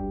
Praise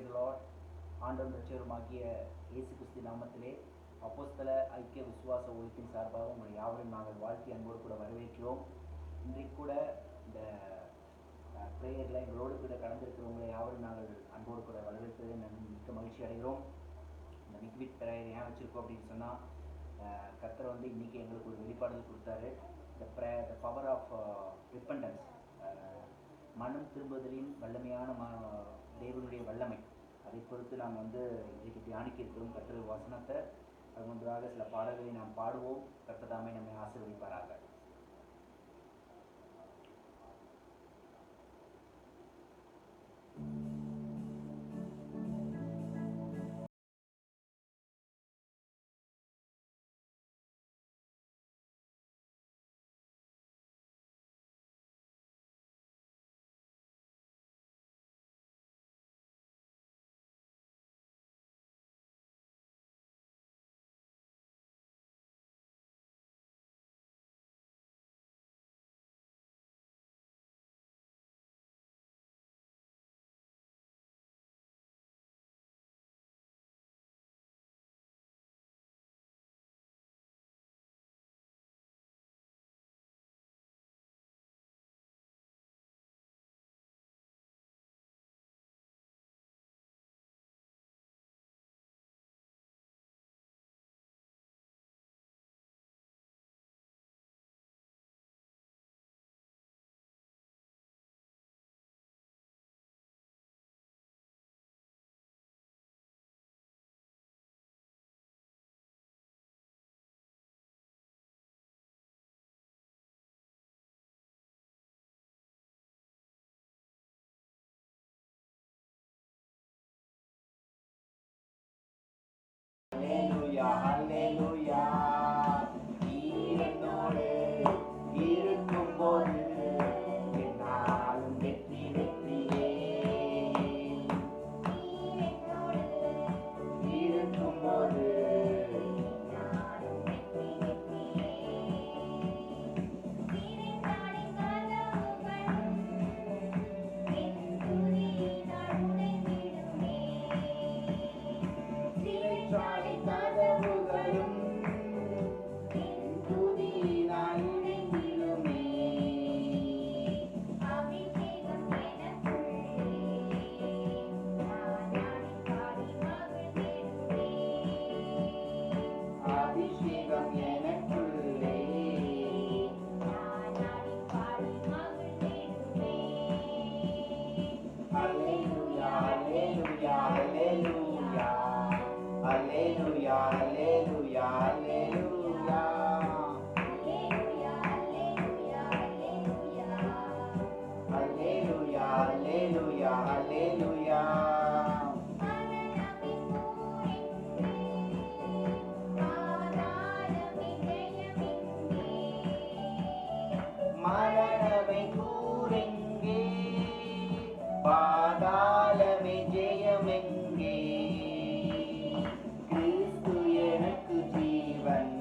the Lord. ஆண்டவரும் இரட்சகருமாகிய இயேசு கிறிஸ்து நாமத்திலே அப்போஸ்தல ஐக்கிய விசுவாச ஒழுக்கின் சார்பாக உங்களை யாவரும் நாங்கள் வாழ்த்தி அன்போடு கூட வரவேற்கிறோம். இன்றைக்கு கூட இந்த ப்ரேயரில் எங்களோடு கூட கலந்திருக்கிறவங்களை யாவரும் நாங்கள் அன்போடு கூட வரவேற்பதை மிக்க மகிழ்ச்சி அடைகிறோம். இந்த மிக்வித் ப்ரேயர் ஏன் வச்சுருக்கோம் அப்படின்னு சொன்னால், கர்த்தர் வந்து இன்றைக்கி எங்களுக்கு ஒரு வெளிப்பாடுகள் கொடுத்தாரு. த பவர் ஆஃப் ரிப்பண்டன்ஸ், மனம் திரும்புதலின் வல்லமையான தேவனுடைய வல்லமை, அதை பொறுத்து நாம் வந்து இன்றைக்கு தியானிக்க இருக்கிறோம் கர்த்தர் வசனத்தை. அது முன்பாக சில பாடல்களை நாம் பாடுவோம். கர்த்தர் தாமே நம்மை ஆசீர்வதிப்பாராக. Hallelujah, hallelujah. ஈரனோடு இருக்கும்போது என்னாலும் வெற்றி வெற்றியே. இருக்கும்போது Hallelujah, அல்லேலூயா அல்லேலூயா அல்லேலூயா அல்லேலூயா அல்லேலூயா மரணமே கூரெங்கே பாதாளமே ஜெயமெங்கே கிறிஸ்து எனக்கு ஜீவன்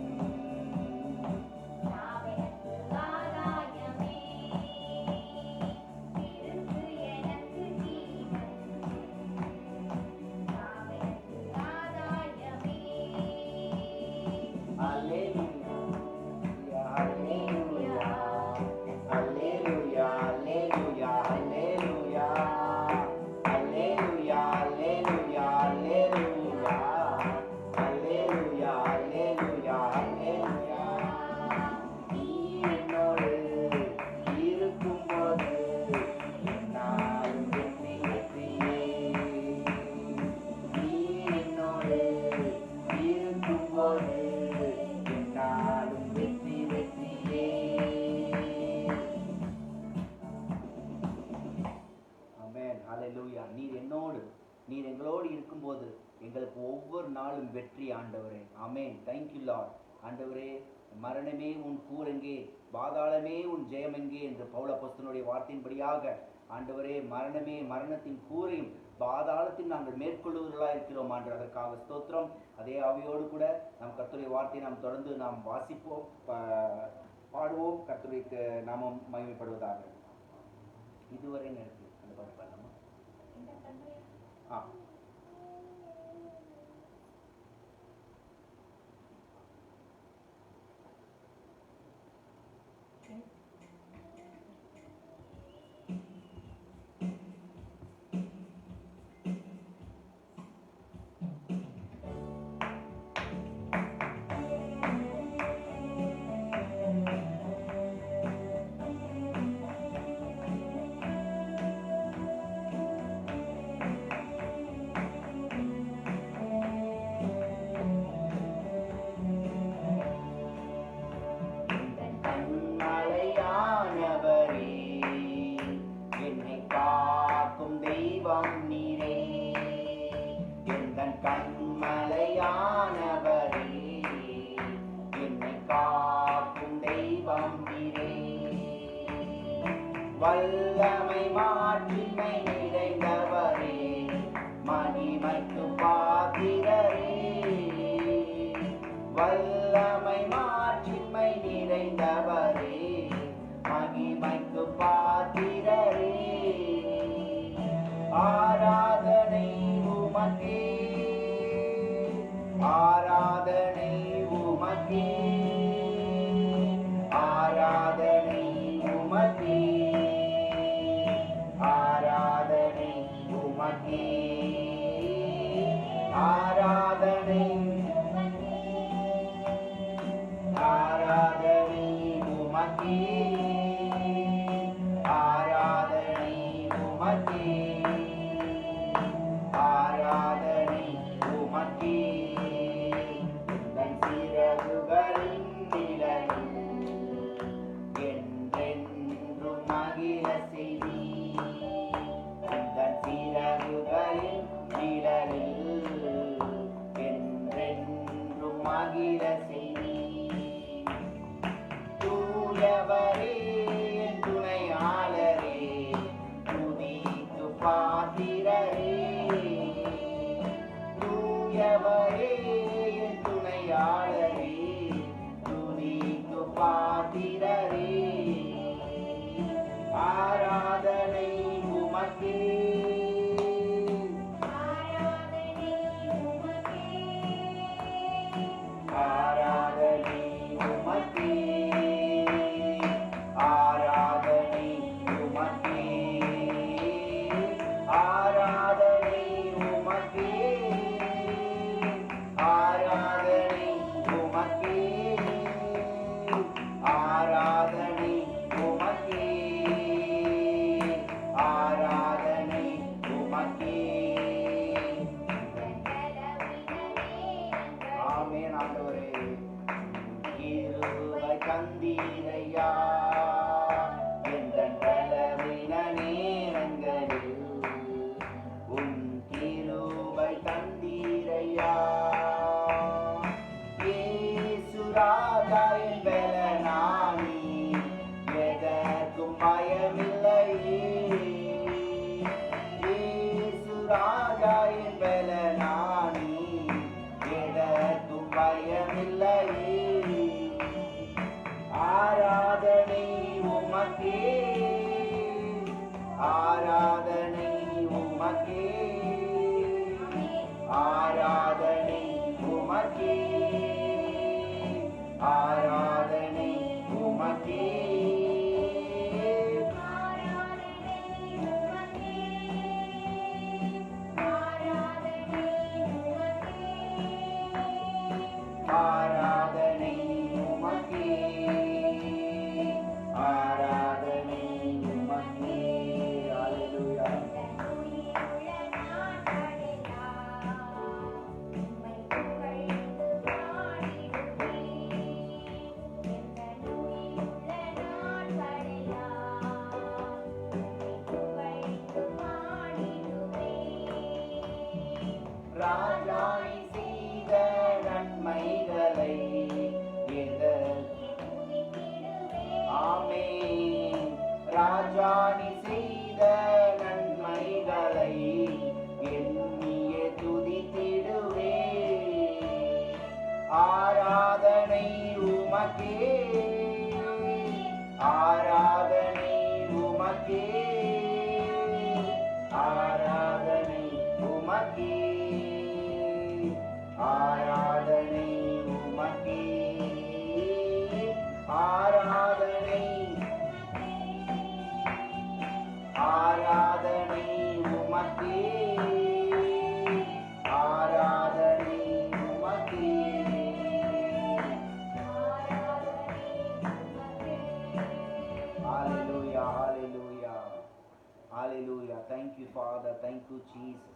நீர் எங்களோடு இருக்கும்போது எங்களுக்கு ஒவ்வொரு நாளும் வெற்றி ஆண்டவரே. ஆமென். Thank you lord. ஆண்டவரே, மரணமே உன் கூரெங்கே, பாதாளமே உன் ஜெயமெங்கே என்று பவுல் அப்போஸ்தலனுடைய வார்த்தையின்படியாக ஆண்டவரே, மரணமே மரணத்தின் கூரையும் பாதாளத்தில் நாங்கள் மேற்கொள்ளுவர்களாக இருக்கிறோம் ஆண்டு. அதற்காக ஸ்தோத்திரம். அதே ஆவியோடு கூட நம் கர்த்தருடைய வார்த்தையை நாம் தொடர்ந்து நாம் வாசிப்போம், பாடுவோம். கர்த்தருக்கு நாமம் மகிமைப்படுவதாக. இதுவரை நடத்தி அந்த பாட்டு பாடலாமா? வல்லமை மாட்சிமை நிறைந்தவரே, மகிமைக்கு பாத்திரரே. வல்லமை மாட்சிமை நிறைந்தவரே, மகிமைக்கு பாத்திரரே. ஆராதனை உமக்கே, ஆராதனை உமக்கே, ஆராதனை உமக்கே, ஆராதனை உமக்கே, ஆராதனை, ஆராதனை உமக்கே, ஆராதனை உமக்கே, ஆராதனை உமக்கே. தன் சிறகுகளின் நிழலில் என்றென்றும் மகிழ செய்தி. தன் சிறகுகளின் நிழலில் என்றென்றும் மகிழ செய்தி. தூயவரே என் துணையாளரே, துதிக்கு பாத்திரரே. தூயவரே என் துணையாளரே, துதிக்கு பாத்திரரே. ஆராதனை உமக்கே, ஆராதனை உமக்கே, ஆராதனை உமக்கே, ஆராதனை உமக்கே, ஆராதனை உமக்கே, ஆராதனை உமக்கே, ஆராதனை உமக்கே, ஆராதனை உமக்கே. அல்லேலூயா. ராஜாணி செய்த நன்மைகளை ஆமென். ராஜாணி செய்த நன்மைகளை எண்ணியே துதித்திடுவே. ஆராதனை உமக்கே, ஆராதனை உமக்கே, ஆராதனை உமக்கே, ஆராதனை உமக்கே, ஆராதனை, ஆராதனை உமக்கே, ஆராதனை உமக்கே. Hallelujah, hallelujah, hallelujah. Thank you Father, thank you Jesus.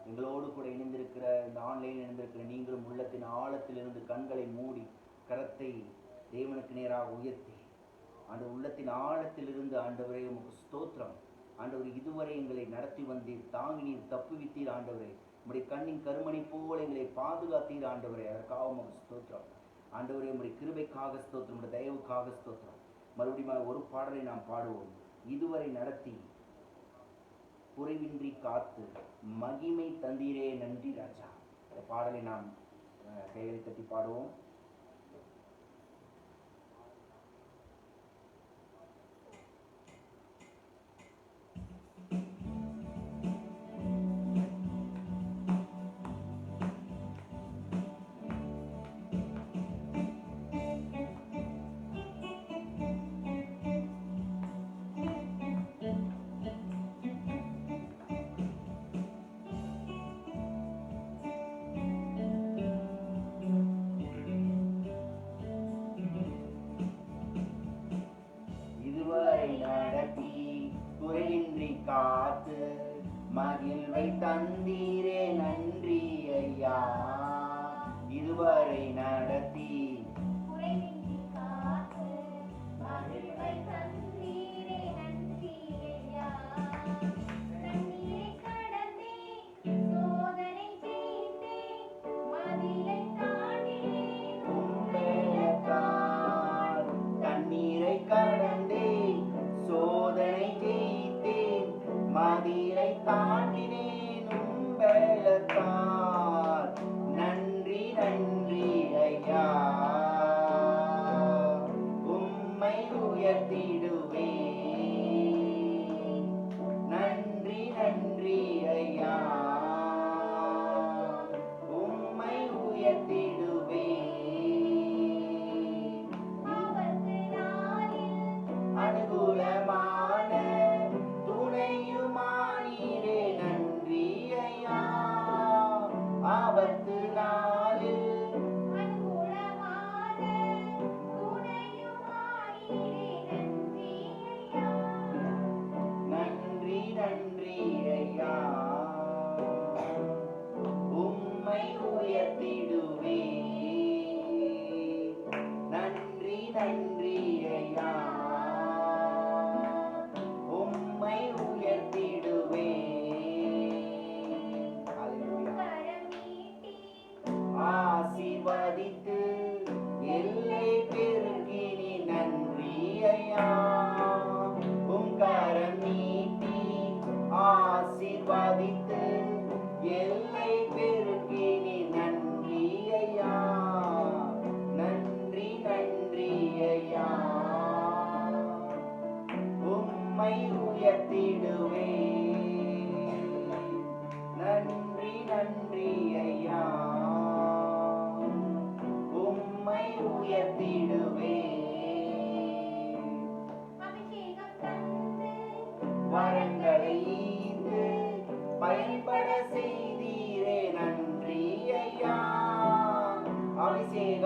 எங்களோடு கூட இணைந்திருக்கிற இந்த ஆன்லைனில் இணைந்திருக்கிற நீங்களும் உள்ளத்தின் ஆழத்திலிருந்து கண்களை மூடி கரத்தை தேவனுக்கு நேராக உயர்த்தி ஆண்டவர் உள்ளத்தின் ஆழத்திலிருந்து ஆண்டவரே உமக்கு ஸ்தோத்திரம். ஆண்டவர் இதுவரை எங்களை நடத்தி வந்தீர், தாங்கி நீர் தப்புவித்தீர் ஆண்டவரே. உம்முடைய கண்ணின் கருமணி போல எங்களை பாதுகாத்தீர் ஆண்டவரே. அதற்காக உமக்கு ஸ்தோத்திரம் ஆண்டவரே. உம்முடைய கிருபைக்காக ஸ்தோத்திரம், உம்முடைய தயவுக்காக ஸ்தோத்திரம். மறுபடியும் ஒரு பாடலை நாம் பாடுவோம். இதுவரை நடத்தி குறைவின்றி காத்து மகிமை தந்தீரே நன்றி ராஜா. இந்த பாடலை நாம் கைகளை தட்டி பாடுவோம். காத்து மகிழ்வை தந்தீரே நன்றி ஐயா. இதுவரை நடத்தி மகிழ்வை தந்தீரே நன்றி ஐயா. தண்ணீரை கடந்தே சோதனை செய்தே மதிலை தாண்டினேன் உம்பேலத்தால். தண்ணீரை கடந்தே சோதனை செய்தேன் மதிலை தாண்டினேன் உம்பேலத்தால். நன்றி நன்றி ஐயா, உம்மை உயர்த்திடுவேன். நன்றி நன்றி ஐயா, உம்மை உயர்த்திடுவேன். அனுகூலமான துணையுமானீரே நன்றி ஐயா. ஆபத்து நாளில் அனுகூலமான துணையுமானீரே நன்றி ஐயா. நன்றி நன்றி ஐயா, உம்மை உயர்த்திடுவேன். நன்றி நன்றி ஐயா, உம்மை உயர்த்திடுவேன்.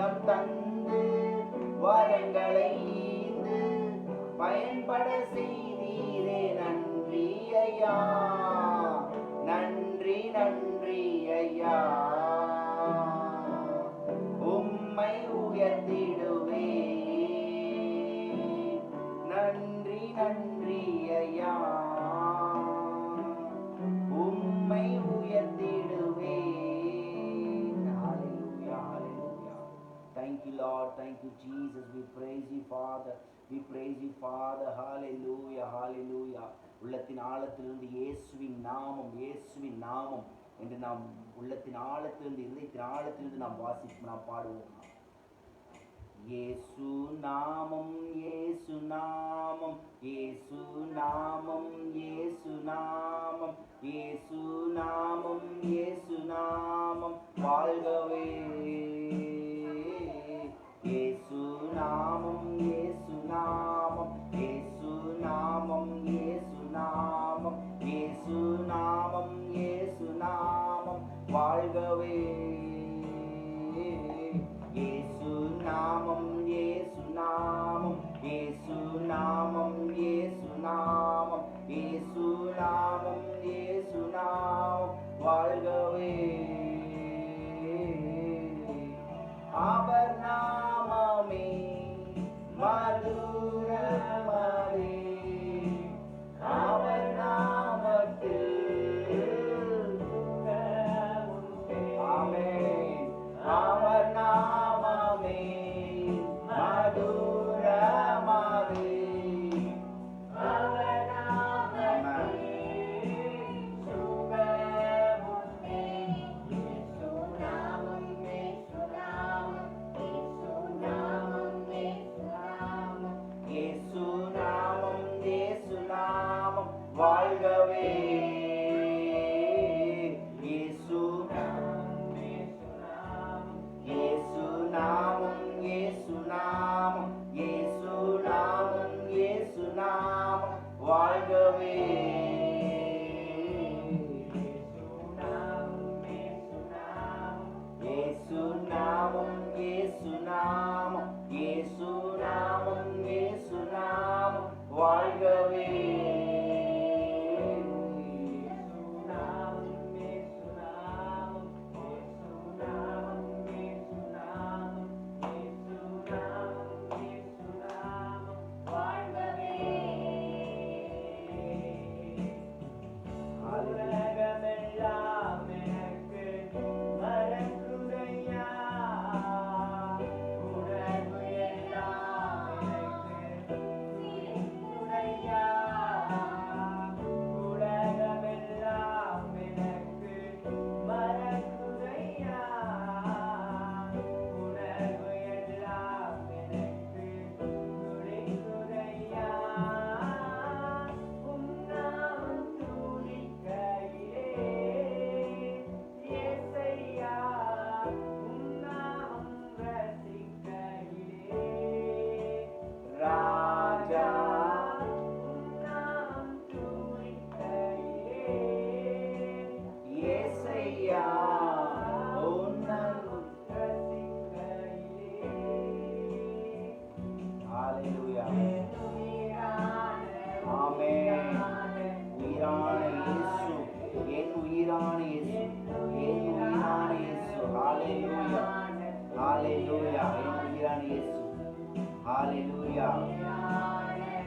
உள்ளம் தந்து வரங்களை பயன்பட செய்தீரே. நன்றி ஐயா, நன்றி நன்றி ஐயா. உம்மை உயர்த்திடுவே. நன்றி நன்றி ஐயா, உம்மை உயர்த்திடுவே. Hallelujah, hallelujah. Thank you Lord, thank you Jesus. We praise you Father, we praise you Father. Hallelujah, hallelujah. உள்ளத்தின் ஆழத்திலிருந்து இயேசுவின் நாமம், இயேசுவின் நாமம் என்று நாம் உள்ளத்தின் ஆழத்திலிருந்து, இதயத்தின் ஆழத்திலிருந்து நாம் வாசிப்போம், நாம் பாடுவோம். இயேசு நாமம், இயேசு நாமம், இயேசு நாமம், இயேசு நாமம், இயேசு நாமம், இயேசு நாமம் வாழ்கவே. இயேசு நாமம், இயேசு நாமம், இயேசு நாமம், இயேசு நாமம், இயேசு நாமம், இயேசு நாமம் வாழ்கவே. இயேசு நாமம், இயேசு நாமம், இயேசு நாமம், இயேசு நாமம், இயேசு நாமம், இயேசு நாமம் வாழ்கவே. அவர் நாமமே மதுரமதே, அவர் நாமத்தில் ஆமென். அவர் நாமமே மதுரமதே, அவர் நாமத்தில் சுகமுண்டே. இயேசு நாமம், இயேசு நாமம், இயேசு நாமம், இயேசு நாமம், இயேசு நாமம், இயேசு நாமம் வாழ்கவே. இயேசு நாமம், இயேசு நாமம், இயேசு நாமம், இயேசு நாமம், இயேசு நாமம் வாழ்கவே. இயேசு நாமம், இயேசு நாமம், இயேசு நாமம், இயேசு நாமம் வாழ்கவே. Hallelujah.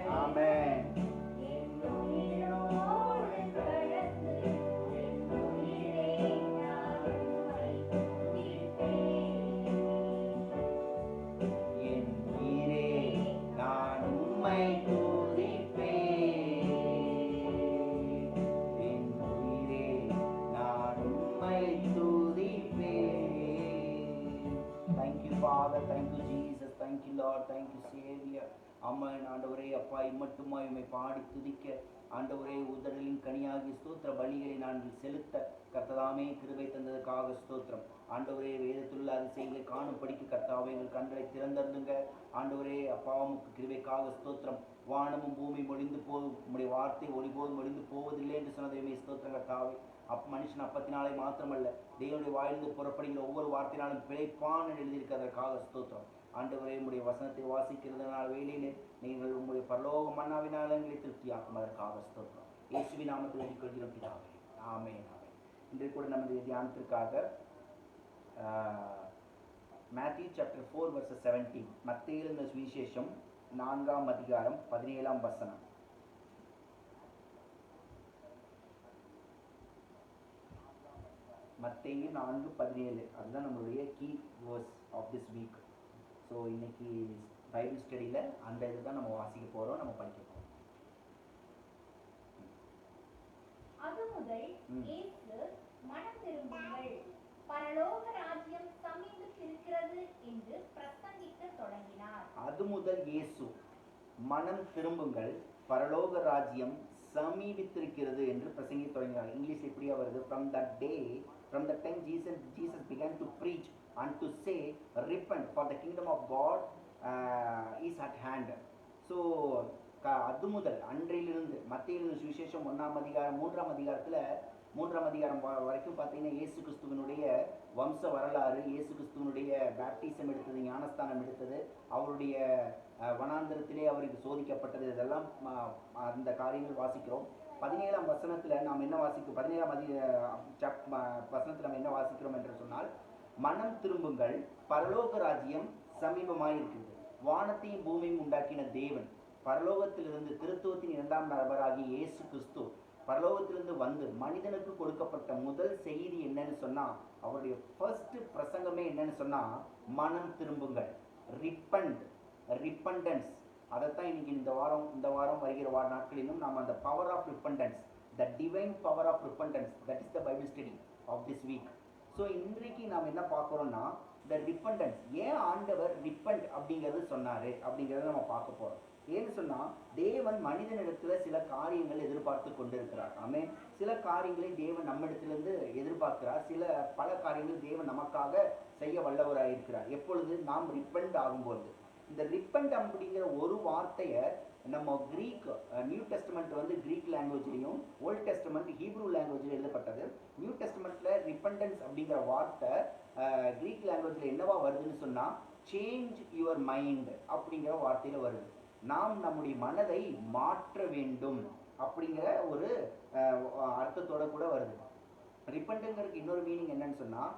Amen. Father, thank you Jesus, thank you Lord, thank you Savior. அம்மன் ஆண்டவரே, அப்பா இம்மட்டுமா இம்மை பாடி துதிக்க ஆண்டவரே, உதடலின் கனியாகிய ஸ்தோத்திர பலிகளை நாங்கள் செலுத்த கர்த்ததாமே கிருபை தந்ததற்காக ஸ்தோத்திரம். ஆண்டவரே, வேதத்துள்ள அதிசயங்களை காணும்படிக்கு கர்த்தாவே எங்கள் கண்களை திறந்தருந்துங்க. ஆண்டவரே அப்பா, உமக்கு கிருபைக்காக ஸ்தோத்திரம். வானமும் பூமி ஒழிந்து போகும், உம்முடைய வார்த்தை ஒருபோதும் ஒழிந்து போவதில்லை என்று சொன்னதையுமே ஸ்தோத்திரம் கர்த்தாவே. மனுஷன் அப்பத்தினாலே மாத்திரமல்ல, தேவனுடைய வாயிலிருந்து புறப்படுகிற ஒவ்வொரு வார்த்தையினாலும் பிழைப்பான் என்று எழுதியிருக்கிறதற்காக ஸ்தோத்திரம். ஆண்டவரே, உம்முடைய வசனத்தை வாசிக்கிறதுனால வேலையிலே நீங்கள் உம்முடைய பரலோக மன்னாவினால் எங்களை திருப்தியாக்கும், அதற்காக ஸ்தோத்திரம். இயேசுவின் நாமத்தில் வேண்டிக் கொள்கிறோம் பிதாவே, ஆமென் ஆமென். இன்றைக்கு கூட நமது தியானத்திற்காக மேத்யூ சாப்டர் 4 verses 17, மத்தேயு எழுதின சுவிசேஷம் 4ஆம் அதிகாரம் 17ஆம் வசனம். மத்தேயு 4:17, அதுதான் நம்மளுடைய key verse of this week. So இன்னைக்கு பைபிள் ஸ்டடியில் அந்த இது தான் நம்ம வாசிக்க போகிறோம், நம்ம படிக்க போகிறோம். அது முதல் இயேசு மனம் திரும்புங்கள், பரலோக ராஜ்யம் சமீபித்திருக்கிறது என்று பிரசங்கிக்க தொடங்கினார். அது முதல் இயேசு மனம் திரும்புங்கள், பரலோக ராஜ்யம் சமீபித்திருக்கிறது என்று பிரசங்கிக்க தொடங்கினார். இங்கிலீஷ் எப்படியா வருது? From that time Jesus began to preach and to say, repent, for the kingdom of God is at hand. So அது முதல் அன்றையிலிருந்து மத்தேயு சுவிசேஷம் 1ஆம் அதிகாரம் 3ஆம் அதிகாரத்தில் 3ஆம் அதிகாரம் வரைக்கும் பார்த்தீங்கன்னா இயேசு கிறிஸ்துவனுடைய வம்ச வரலாறு, இயேசு கிறிஸ்துவனுடைய பேப்டிசம் எடுத்தது, ஞானஸ்தானம் எடுத்தது, அவருடைய வனாந்தரத்திலே அவருக்கு சோதிக்கப்பட்டது, இதெல்லாம் அந்த காரியங்கள் வாசிக்கிறோம். 17ஆம் வசனத்தில் நாம் என்ன வாசிக்கிறோம்? 17ஆம் வசனத்தில் நாம் என்ன வாசிக்கிறோம் என்று சொன்னால், மனம் திரும்புங்கள், பரலோக ராஜ்யம் சமீபமாய் இருக்கிறது. வானத்தையும் பூமியும் உண்டாக்கின தேவன், பரலோகத்திலிருந்து திருத்துவத்தின் 2ஆம் நபராகிய இயேசு கிறிஸ்து பரலோகத்திலிருந்து வந்து மனிதனுக்கு கொடுக்கப்பட்ட முதல் செய்தி என்னன்னு சொன்னா, அவருடைய ஃபர்ஸ்ட் பிரசங்கமே என்னன்னு சொன்னா, மனம் திரும்புங்கள், ரிப்பண்டன்ஸ். அதைத்தான் இன்னைக்கு இந்த வாரம் வருகிற நாட்களிலும் நாம் அந்த power of repentance, the divine power of repentance, that is the Bible study of this week. So இன்றைக்கு நாம் என்ன பார்க்குறோம்னா, த ரிப்பண்டன்ஸ். ஏன் ஆண்டவர் ரிப்பண்ட் அப்படிங்கிறது சொன்னார் அப்படிங்கிறத நம்ம பார்க்க போகிறோம். ஏன்னு சொன்னால், தேவன் மனிதனிடத்தில் சில காரியங்கள் எதிர்பார்த்து கொண்டிருக்கிறார். ஆமென். சில காரியங்களை தேவன் நம்மிடத்திலிருந்து எதிர்பார்க்கிறார், பல காரியங்கள் தேவன் நமக்காக செய்ய வல்லவராக இருக்கிறார். எப்பொழுது? நாம் ரிப்பண்ட் ஆகும்போது. இந்த ரிப்பண்ட் அப்படிங்கிற ஒரு வார்த்தையை நம்ம நியூ டெஸ்டமெண்ட் கிரீக் லாங்குவேஜ்லையும், ஓல்ட் டெஸ்டமெண்ட் ஹீப்ரூ லாங்குவேஜில் எழுதப்பட்டது. நியூ டெஸ்டமெண்ட்டில் ரிப்பண்டன்ஸ் அப்படிங்கிற வார்த்தை கிரீக் லாங்குவேஜில் என்னவா வருதுன்னு சொன்னால், சேஞ்ச் யுவர் மைண்ட் அப்படிங்கிற வார்த்தையில் வருது. நாம் நம்முடைய மனதை மாற்ற வேண்டும் அப்படிங்கிற ஒரு அர்த்தத்தோட கூட வருது. ரிப்பண்ட்ங்கிறதுக்கு இன்னொரு மீனிங் என்னன்னு சொன்னால்,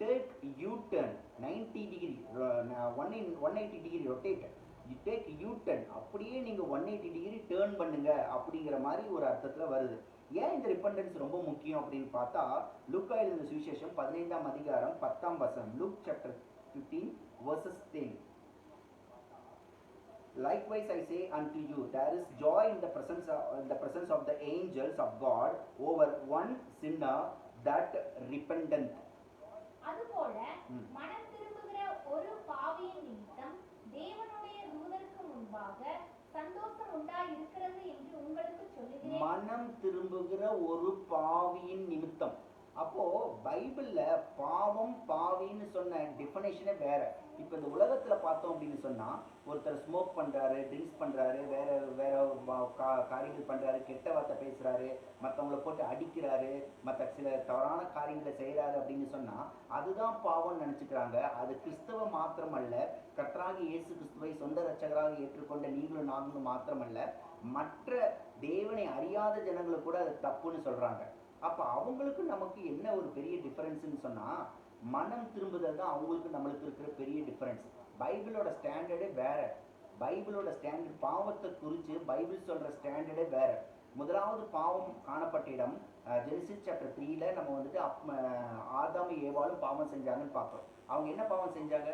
take you turn 90 degree, 180 degree rotate, take you turn, அப்படியே நீங்கள் 180 டிகிரி டேர்ன் பண்ணுங்க அப்படிங்கிற மாதிரி ஒரு அர்த்தத்தில் வருது. ஏன் இந்த ரிப்பண்டன்ஸ் ரொம்ப முக்கியம் அப்படின்னு பார்த்தா, லூக்கா எழுதின சுவிசேஷம் 15ஆம் அதிகாரம் 10ஆம் வசனம். Look chapter 15 verses 10. Likewise I say unto you, there is joy in the presence of the angels of God over one sinner that repenteth. அதுபோல மனம் திரும்புகிற ஒரு பாவியின் நிமித்தம் தேவனுடைய தூதருக்கு முன்பாக சந்தோஷம் உண்டாயிருக்கிறது என்று உங்களுக்கு சொல்லுகிறேன். மனம் திரும்புகிற ஒரு பாவியின் நிமித்தம். அப்போ பைபிள்ல பாவம் பாவின்னு சொன்ன டெஃபினேஷனே வேற. இப்போ இந்த உலகத்துல பார்த்தோம் அப்படின்னு சொன்னா, ஒருத்தர் ஸ்மோக் பண்றாரு, ட்ரிங்க்ஸ் பண்றாரு, வேற காரியங்கள் பண்றாரு, கெட்ட வார்த்தை பேசுறாரு, மற்றவங்களை போட்டு அடிக்கிறாரு, மற்ற சில தவறான காரியங்களை செய்யறாரு அப்படின்னு சொன்னா அதுதான் பாவம்னு நினைச்சுக்கிறாங்க. அது கிறிஸ்தவ மாத்திரமல்ல, கர்த்தராகிய இயேசு கிறிஸ்துவை சொந்த இரட்சகராக ஏற்றுக்கொண்ட நீங்களும் நாங்களும் மாத்திரமல்ல, மற்ற தேவனை அறியாத ஜனங்களை கூட அது தப்புன்னு சொல்றாங்க. அப்போ அவங்களுக்கு நமக்கு என்ன ஒரு பெரிய டிஃபரன்ஸ்ன்னு சொன்னால், மனம் திரும்புதல் தான் அவங்களுக்கு நம்மளுக்கு இருக்கிற பெரிய டிஃபரன்ஸ். பைபிளோட ஸ்டாண்டர்டே வேற. பைபிளோட ஸ்டாண்டர்ட், பாவத்தை குறித்து பைபிள் சொல்கிற ஸ்டாண்டர்டே வேற. முதலாவது பாவம் காணப்பட்ட இடம் ஜெனிசிஸ் சாப்டர் 3ல் நம்ம ஆதாம் ஏவாளும் பாவம் செஞ்சாங்கன்னு பார்க்குறோம். அவங்க என்ன பாவம் செஞ்சாங்க?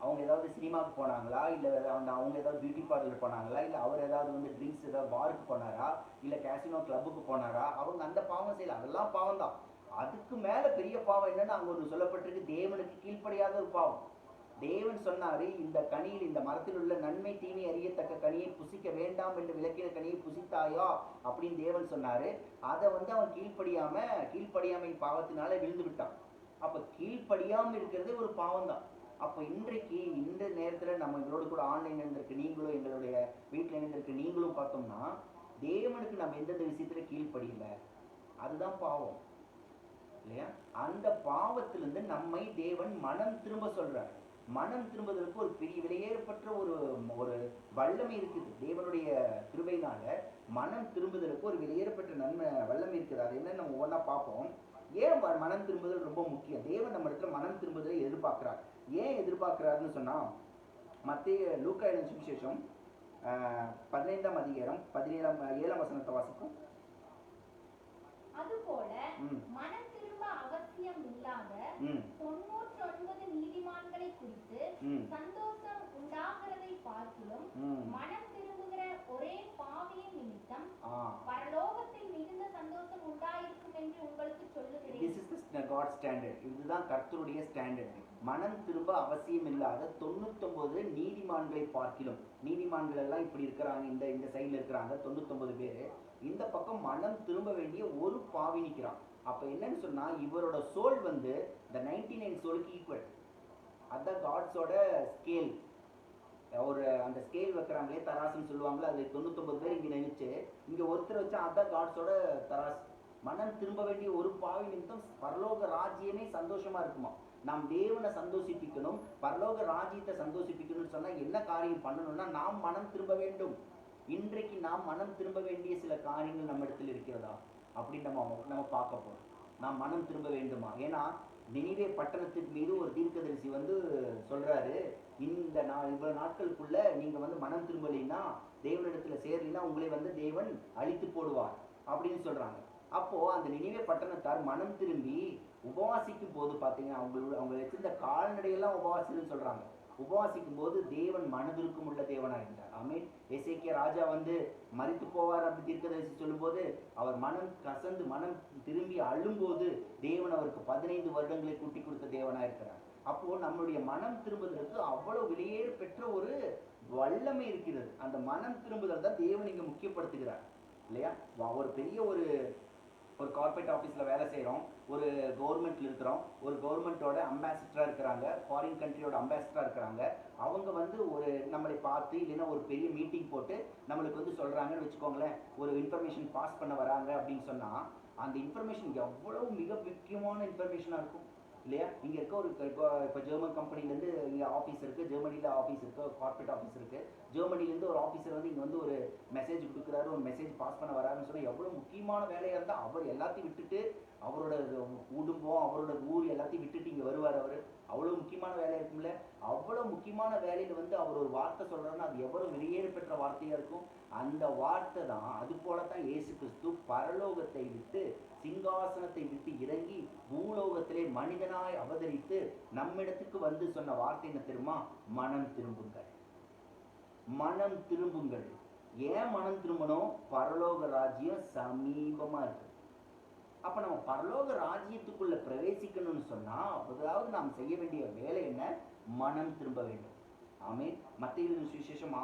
அவங்க ஏதாவது சினிமாவுக்கு போனாங்களா, இல்லை அவங்க ஏதாவது பியூட்டி பார்லர் போனாங்களா, இல்லை அவர் ஏதாவது ட்ரிங்க்ஸ் ஏதாவது பாருக்கு போனாரா, இல்லை கேசினோ கிளப்புக்கு போனாரா? அவங்க அந்த பாவம் செய்யல, அதெல்லாம் பாவம் தான். அதுக்கு மேலே பெரிய பாவம் என்னன்னு அங்கே ஒரு சொல்லப்பட்டிருக்கு, தேவனுக்கு கீழ்ப்படியாத ஒரு பாவம். தேவன் சொன்னாரு, இந்த கனியில், இந்த மரத்தில் உள்ள நன்மை தீமை அறியத்தக்க கனியை புசிக்க வேண்டாம் என்று விளக்கின கனியை புசித்தாயா அப்படின்னு தேவன் சொன்னாரு. அதை அவன் கீழ்ப்படியாமை பாவத்தினால விழுந்து விட்டான். அப்போ கீழ்ப்படியாமல் இருக்கிறதே ஒரு பாவம் தான். அப்போ இன்றைக்கு இந்த நேரத்தில் நம்ம இவரோடு கூட ஆன்லைன் இருந்திருக்கு நீங்களும், எங்களுடைய வீட்டில் இருந்திருக்கு நீங்களும் பார்த்தோம்னா, தேவனுக்கு நம்ம எந்தெந்த விஷயத்தில் கீழ்ப்படியலை, அதுதான் பாவம் இல்லையா? அந்த பாவத்திலிருந்து நம்மை தேவன் மனம் திரும்ப சொல்றார். மனம் திரும்புவதற்கு ஒரு பெரிய விலையேறப்பட்ட ஒரு ஒரு வல்லமை இருக்குது. தேவனுடைய கிருபையினால மனம் திரும்புதலுக்கு ஒரு விலையேறப்பட்ட நன்மை வல்லமை இருக்குது. அது என்ன நம்ம ஒவ்வொன்றா பார்ப்போம். ஏன் மனம் திரும்புதல் ரொம்ப முக்கியம்? தேவன் நம்ம இடத்துல மனம் திரும்புதலை எதிர்பார்க்கிறார். ஏன் எதிர்பார்க்கிறாருன்னு சொன்னா, மத்திய லூக்கா எழுதின சுவிசேஷம் 15ஆம் அதிகாரம் 7ஆம் வசனத்தை வாசிக்கும். அதுபோல மனம் திரும்ப அவசியம் இல்லாத 99 நீதிமான்களை குறித்து சந்தோஷம் உண்டாகிறதை பார்க்கிலும் மனம் திரும்புகிற ஒரே பாவியின் நிமித்தம் பரலோகத்தில் மிகுந்த சந்தோஷம் உண்டாயிருக்கும் என்று உங்களுக்கு சொல்லுகிறேன். This is the God standard. இதுதான் கர்த்தருடைய ஸ்டாண்டர்ட். மனம் திரும்ப அவசியம் இல்லாத 99 நீதிமான்களை பார்க்கிலும், நீதிமான்கள் எல்லாம் இப்படி இருக்கிறாங்க, இந்த சைடுல இருக்கிறாங்க 99 பேரு, இந்த பக்கம் மனம் திரும்ப வேண்டிய ஒரு பாவி நிற்கிறான். அப்ப என்னன்னு சொன்னா, இவரோட சோல் வந்து இந்த 99 சோலுக்கு ஈக்குவல். அதான் காட்ஸோட ஸ்கேல். ஒரு அந்த ஸ்கேல் வைக்கிறாங்களே, தராசுன்னு சொல்லுவாங்களே, அது 99 பேர் இங்க நினைச்சு இங்க ஒருத்தர் வச்சா அதான் காட்ஸோட தராசு. மனம் திரும்ப வேண்டிய ஒரு பாவி நிமித்தம் பரலோக ராஜ்யமே சந்தோஷமா இருக்குமா? நாம் தேவனை சந்தோஷிப்பிக்கணும், பரலோக ராஜ்யத்தை சந்தோஷிப்பிக்கணும்னு சொன்னா என்ன காரியம் பண்ணணும்னா, நாம் மனம் திரும்ப வேண்டும். இன்றைக்கு நாம் மனம் திரும்ப வேண்டிய சில காரியங்கள் நம்ம இடத்துல இருக்கிறதா அப்படின்னு நம்ம பார்க்க போறோம். நாம் மனம் திரும்ப வேண்டுமா? ஏன்னா நினிவே பட்டணத்துக்கு மீது ஒரு தீர்க்கதரிசி வந்து சொல்றாரு, இந்த இவ்வளவு நாட்களுக்குள்ள நீங்க வந்து மனம் திரும்பலைன்னா, தேவனிடத்துல சேரலைன்னா உங்களை வந்து தேவன் அழித்து போடுவார் அப்படின்னு சொல்றாங்க. அப்போ அந்த நினிவே பட்டணத்தார் மனம் திரும்பி உபவாசிக்கும் போது பாத்தீங்கன்னா, அவங்க வச்சிருந்த கால்நடையெல்லாம் உபவாசின்னு சொல்றாங்க. உபவாசிக்கும் போது தேவன் மனதிற்கும் உள்ள தேவனா இருந்தார். ஆமென். எசேக்கியா ராஜா வந்து மரித்து போவார் அப்படி தீர்க்கதரிசி சொல்லும் போது, அவர் மனம் கசந்து மனம் திரும்பி அழும்போது தேவன் அவருக்கு 15 வருடங்களை கூட்டி கொடுத்த தேவனா இருக்கிறார். அப்போ நம்மளுடைய மனம் திரும்புதலுக்கு அவ்வளவு விலையேறு பெற்ற ஒரு வல்லமை இருக்கிறது. அந்த மனம் திரும்புதல் தான் தேவன் இங்க முக்கியப்படுத்துகிறார் இல்லையா? ஒரு பெரிய ஒரு கார்பரேட் ஆஃபீஸில் வேலை செய்கிறோம், ஒரு கவர்மெண்ட்டில் இருக்கிறோம், ஒரு கவர்மெண்ட்டோட அம்பாசிடராக இருக்கிறாங்க, ஃபாரின் கண்ட்ரியோட அம்பாசிடராக இருக்கிறாங்க. அவங்க வந்து ஒரு நம்மளை பார்த்து இல்லைன்னா ஒரு பெரிய மீட்டிங் போட்டு நம்மளுக்கு வந்து சொல்கிறாங்கன்னு வச்சுக்கோங்களேன், ஒரு இன்ஃபர்மேஷன் பாஸ் பண்ண வராங்க அப்படின்னு சொன்னால், அந்த இன்ஃபர்மேஷன் எவ்வளவு மிக முக்கியமான இன்ஃபர்மேஷனாக இருக்கும் இல்லையா? இங்கே இருக்க ஒரு இப்போ ஜெர்மன் கம்பெனிலேருந்து இங்கே ஆஃபீஸ் இருக்குது, ஜெர்மனியில் ஆஃபீஸ் இருக்குது, கார்பரேட் ஆஃபீஸ் இருக்குது. ஜெர்மனிலேருந்து ஒரு ஆஃபீஸர் வந்து இங்கே வந்து ஒரு மெசேஜ் கொடுக்குறாரு, ஒரு மெசேஜ் பாஸ் பண்ண வராருன்னு சொன்னால் எவ்வளோ முக்கியமான வேலையாக இருந்தால் அவர் எல்லாத்தையும் விட்டுட்டு, அவரோட குடும்பம் அவரோட ஊர் எல்லாத்தையும் விட்டுட்டு இங்கே வருவார். அவர் அவ்வளோ முக்கியமான வேலை இருக்கும்ல. அவ்வளோ முக்கியமான வேலையில் வந்து அவர் ஒரு வார்த்தை சொல்கிறாருன்னா அது எவ்வளோ வெளியேறு பெற்ற வார்த்தையாக இருக்கும். அந்த வார்த்தை தான், அது போல தான் இயேசு கிறிஸ்து பரலோகத்தை விட்டு சிங்காசனத்தை விட்டு இறங்கி பூலோகத்திலே மனிதனாய் அவதரித்து நம்மிடத்துக்கு வந்து சொன்ன வார்த்தை என்ன தெரியுமா? மனம் திரும்புங்கள், மனம் திரும்புங்கள். ஏன் மனம் திரும்பணும்? பரலோக ராஜ்யம் சமீபமா இருக்கு. அப்ப நம்ம பரலோக ராஜ்யத்துக்குள்ள பிரவேசிக்கணும்னு சொன்னா அதாவது நாம் செய்ய வேண்டிய வேலை என்ன? மனம் திரும்ப வேண்டும். ஆமென். மத்தேயு சுவிசேஷம்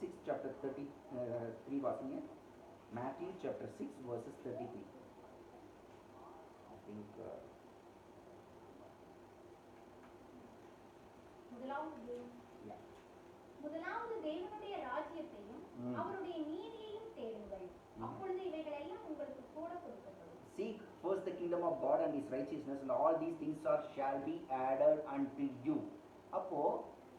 6 chapter 33 வாசிங்க. Matthew chapter 6 verses 33. I think முதலாவது தேவனுடைய ராஜ்யத்தையும் அவருடைய நீதியையும் தேடுங்கள், அப்பொழுது இவைகள் எல்லாம் உங்களுக்கு கூட கொடுக்கப்படும். Seek first the kingdom of God and his righteousness, and all these things shall be added unto you. அப்போ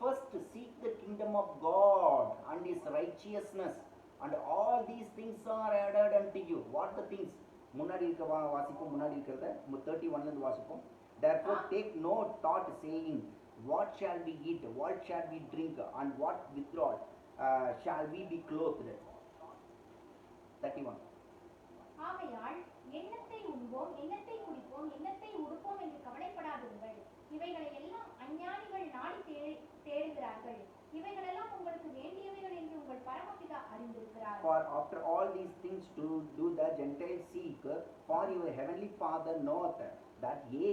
first seek the kingdom of God and his righteousness, and all these things are added unto you. What the things? முன்னாடி இருக்க வாசிப்போம். முன்னாடி இருக்கிறத 31ல இருந்து வாசிப்போம். Therefore take no thought saying, what shall we eat, what shall we drink, and what withal shall we be clothed. 31. ஆகையால் எண்ணத்தை உண்போம், எண்ணத்தை குடிப்போம், எண்ணத்தை உடுப்போம் என்று கவலைப்படாதீர்கள். இவைகளை எல்லாம் அஞ்ஞானிகள் நாடி தேடுகிறார்கள். இவைகளெல்லாம் உங்களுக்கு வேண்டியவைகள் என்று உங்கள் பரமபிதா அறிந்திருக்கிறார். For after all these things do the Gentiles seek, for your heavenly Father knoweth that ye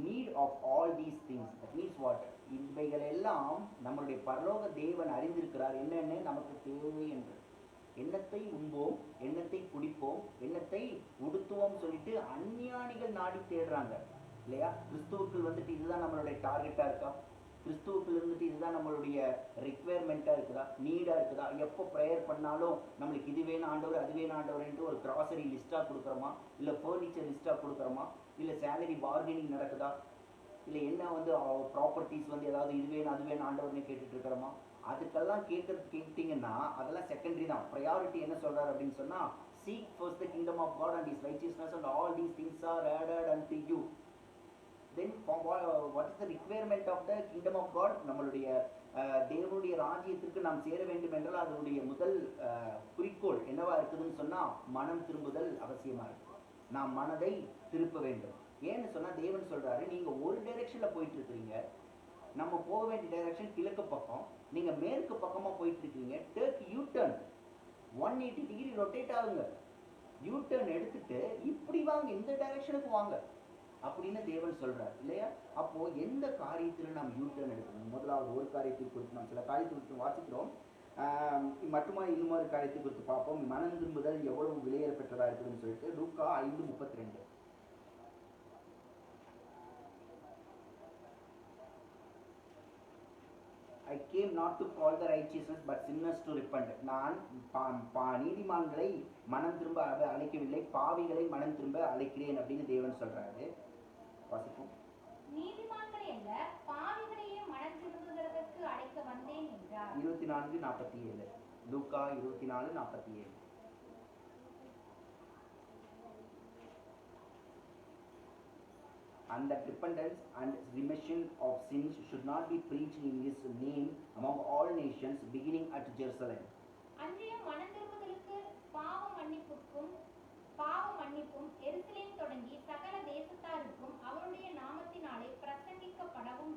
need of all these things. That means what? இவைகள் எல்லாம் நம்முடைய பரலோக தேவன் அறிந்திருக்கிறார் என்னென்ன நமக்கு தேவை என்று. எண்ணத்தை உண்போம், எண்ணத்தை குடிப்போம், எண்ணத்தை உடுத்துவோம் சொல்லிட்டு அஞ்ஞானிகள் நாடி தேடுறாங்க இல்லையா? கிறிஸ்துவுக்குள் வந்துட்டு இதுதான் நம்மளுடைய டார்கெட்டா இருக்கா? கிறிஸ்துவுக்குள்ள இருந்துட்டு இதுதான் நம்மளுடைய ரிக்குவயர்மெண்ட்டாக இருக்குதா, நீடாக இருக்குதா? எப்போ ப்ரேயர் பண்ணாலும் நம்மளுக்கு இது வேணும் ஆண்டவர் அது வேணும் ஆண்டவர்ன்ட்டு ஒரு கிராசரி லிஸ்ட்டாக கொடுக்குறோமா, இல்லை ஃபர்னிச்சர் லிஸ்ட்டாக கொடுக்குறோமா, இல்லை சேலரி பார்கெனிங் நடக்குதா, இல்லை என்ன வந்து ப்ராப்பர்ட்டிஸ் வந்து ஏதாவது இது வேணும் அது வேணும் ஆண்டவர்னு கேட்டுட்டு இருக்கிறோமா? அதுக்கெல்லாம் கேட்டிங்கன்னா அதெல்லாம் செகண்டரி தான். ப்ரையாரிட்டி என்ன சொல்கிறார் அப்படின்னு சொன்னால், seek first the kingdom of God and his righteousness and all these things are added unto you. Then what is the requirement of the kingdom of God? நம்மளுடைய தேவனுடைய ராஜ்யத்திற்கு நாம் சேர வேண்டும் என்றால் அதனுடைய முதல் குறிக்கோள் என்னவா இருக்குதுன்னு சொன்னால், மனம் திரும்புதல் அவசியமாக இருக்கு. நாம் மனதை திருப்ப வேண்டும். ஏன்னு சொன்னால் தேவன் சொல்கிறாரு, நீங்கள் ஒரு டைரெக்ஷனில் போயிட்டு இருக்கிறீங்க, நம்ம போக வேண்டிய டைரெக்ஷன் கிழக்கு பக்கம், நீங்கள் மேற்கு பக்கமாக போயிட்டு இருக்கீங்க. Take you turn, 180 degree rotate ஆகுங்க, யூ டர்ன் எடுத்துட்டு இப்படி வாங்க, இந்த டைரெக்ஷனுக்கு வாங்க அப்படின்னு தேவன் சொல்றார் இல்லையா? அப்போ எந்த காரியத்தில் நாம் யூ டர்ன் எடுக்கணும்? முதலாவது ஒரு காரியத்தை குறித்து நாம் சில காரியத்தை குறித்து வாசிக்கிறோம். மட்டுமா இன்னொரு காரியத்தை குறித்து பார்ப்போம். மனம் திரும்புதல் எவ்வளவு விலையேற பெற்றதா இருக்குதுன்னு சொல்லிட்டு லூக்கா 5:32. I came not to call the righteousness but sinners to repent. நான் நீதிமான்களை மனம் திரும்ப அழைக்கவில்லை, பாவிகளை மனம் திரும்ப அழைக்கிறேன் அப்படின்னு தேவன் சொல்றாரு. வாசிப்போம். நீதிமான்களை அல்ல பாவிகளையே மனம் திரும்புகிறதற்கு அழைக்க வந்தேன் என்றார். 24:47. லூக்கா 24:47. And that repentance and remission of sins should not be preached in his name among all nations, beginning at Jerusalem. அன்றியும் மனம் திரும்புதலுக்கு பாவ மன்னிப்பும் எருசலேம் தொடங்கி சகல தேசத்தாருக்கும் அவருடைய நாமத்தினாலே பிரசங்கிக்கப்படவும்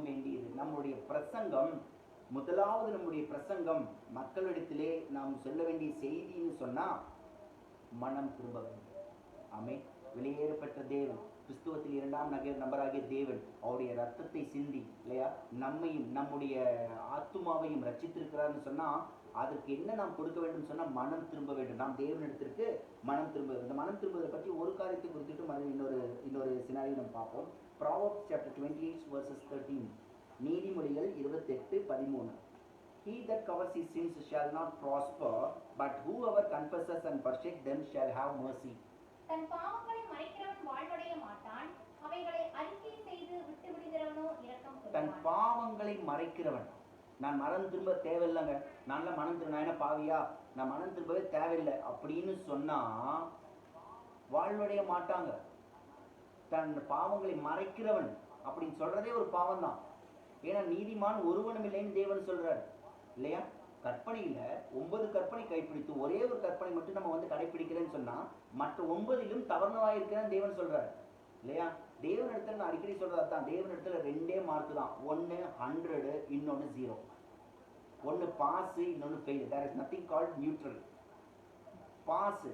வேண்டியது. நம்முடைய பிரசங்கம், முதலாவது நம்முடைய பிரசங்கம் மக்களிடத்திலே நாம் சொல்ல வேண்டிய செய்தின்னு சொன்னா மனம் திரும்ப வேண்டும். ஆமென். வெளியேறப்பட்ட தேவன், கிறிஸ்துவத்தில் 2ஆம் நபராகிய தேவன் அவருடைய ரத்தத்தை சிந்தி இல்லையா நம்மையும் நம்முடைய ஆத்துமாவையும் ரட்சித்திருக்கிறார்னு சொன்னா அதற்கு என்ன நாம் கொடுக்க வேண்டும் சொன்னா மனம் திரும்ப வேண்டும். நாம் தேவனிடத்திற்கு மனம் திரும்ப. இந்த மனம் திரும்புவதை பற்றி ஒரு காரியத்தை குறித்துட்டு இன்னொரு சினாரியை நம்ம பார்ப்போம். Proverbs chapter 28 verses 13. நீதிமொழிகள் 28:13. He that covers his sins shall not prosper, but whoever confesses and forsakes them shall have mercy. தன் பாவங்களை மறைக்கிறவன் வாழ்வடைய மாட்டான், அவைகளை அறிக்கை செய்து விட்டு விடுகிறவனோ இரக்கம் பெறுவான். தன் பாவங்களை மறைக்கிறவன், நான் மனம் திரும்ப தேவையில்லைங்க, நான் என்ன பாவியா, நான் மனம் திரும்பவே தேவையில்லை அப்படின்னு சொன்னா வாழ்வடைய மாட்டாங்க. தன் பாவங்களை மறைக்கிறவன் அப்படின்னு சொல்றதே ஒரு பாவம் தான். ஏன்னா நீதிமான் ஒருவனும் இல்லைன்னு தேவன் சொல்றாரு இல்லையா? கற்பனையில 9 கற்பனை கைப்பிடித்து ஒரே ஒரு கற்பனை மட்டும் நம்ம வந்து கடைப்பிடிக்கிறேன்னு சொன்னா மற்ற 9லும் தவறுனவாயிருக்கிறேன்னு தேவன் சொல்றாரு இல்லையா? தேவன் இடத்துல நான் அடிக்கடி சொல்றதான், தேவன் இடத்துல 2 மார்க் தான், ஒன்னு 100, இன்னொன்னு 0. ஒன்னு பாஸ், இன்னொன்னு fail. There is nothing called neutral. Pass,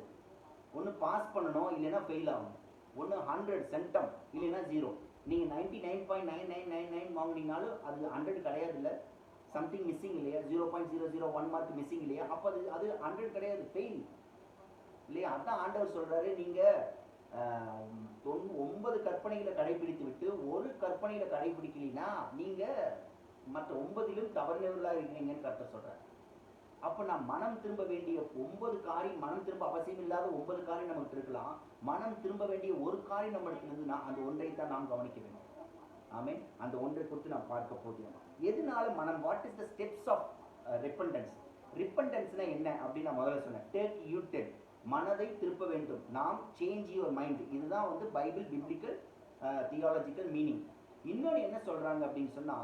ஒன்னு பாஸ் பண்ணணும், இல்லைன்னா ஃபெயில் ஆகணும். ஒன்னு 100 சென்டம், இல்லைன்னா 0. நீங்க 99.9999 வாங்கினீங்கனாலும் அது 100 கிடையாது. இல்லை, சம்திங் மிஸ்ஸிங் இல்லையா? 0.001 மார்க் மிஸ்ஸிங் இல்லையா? அப்போ அது 100 கிடையாது, ஃபெயில் இல்லையா? அதான் ஆண்டவர் சொல்றாரு, நீங்க 9 கற்பனைகளை கடைபிடித்து விட்டு ஒரு கற்பனையில கடைபிடிக்கலனா நீங்க மற்ற 9லும் தவறுனவர்களா இருக்கிறீங்கன்னு கர்த்தர் சொல்றாரு. அப்ப நான் மனம் திரும்ப வேண்டிய 9 காரியம், மனம் திரும்ப அவசியம் இல்லாத 9 காரியம் நமக்கு இருக்கலாம். மனம் திரும்ப வேண்டிய ஒரு காரியம் நம்மளுக்கு இருந்ததுன்னா அந்த ஒன்றை தான் நாம் கவனிக்க வேண்டும். ஆமென். அந்த ஒன்றை குறித்து நாம் பார்க்க போகிறோம். எதனால மனம், what is the steps of repentance? ரிப்பெண்டன்ஸ்னா என்ன அப்படின்னு நான் முதல்ல சொன்னேன். டேக் யூ டர்ன், மனதை திருப்ப வேண்டும். நாம் சேஞ்ச் யுவர் மைண்ட். இதுதான் வந்து பைபிள் பிப்ளிக்கல் தியாலஜிக்கல் மீனிங். இன்னொன்று என்ன சொல்றாங்க அப்படின்னு சொன்னா,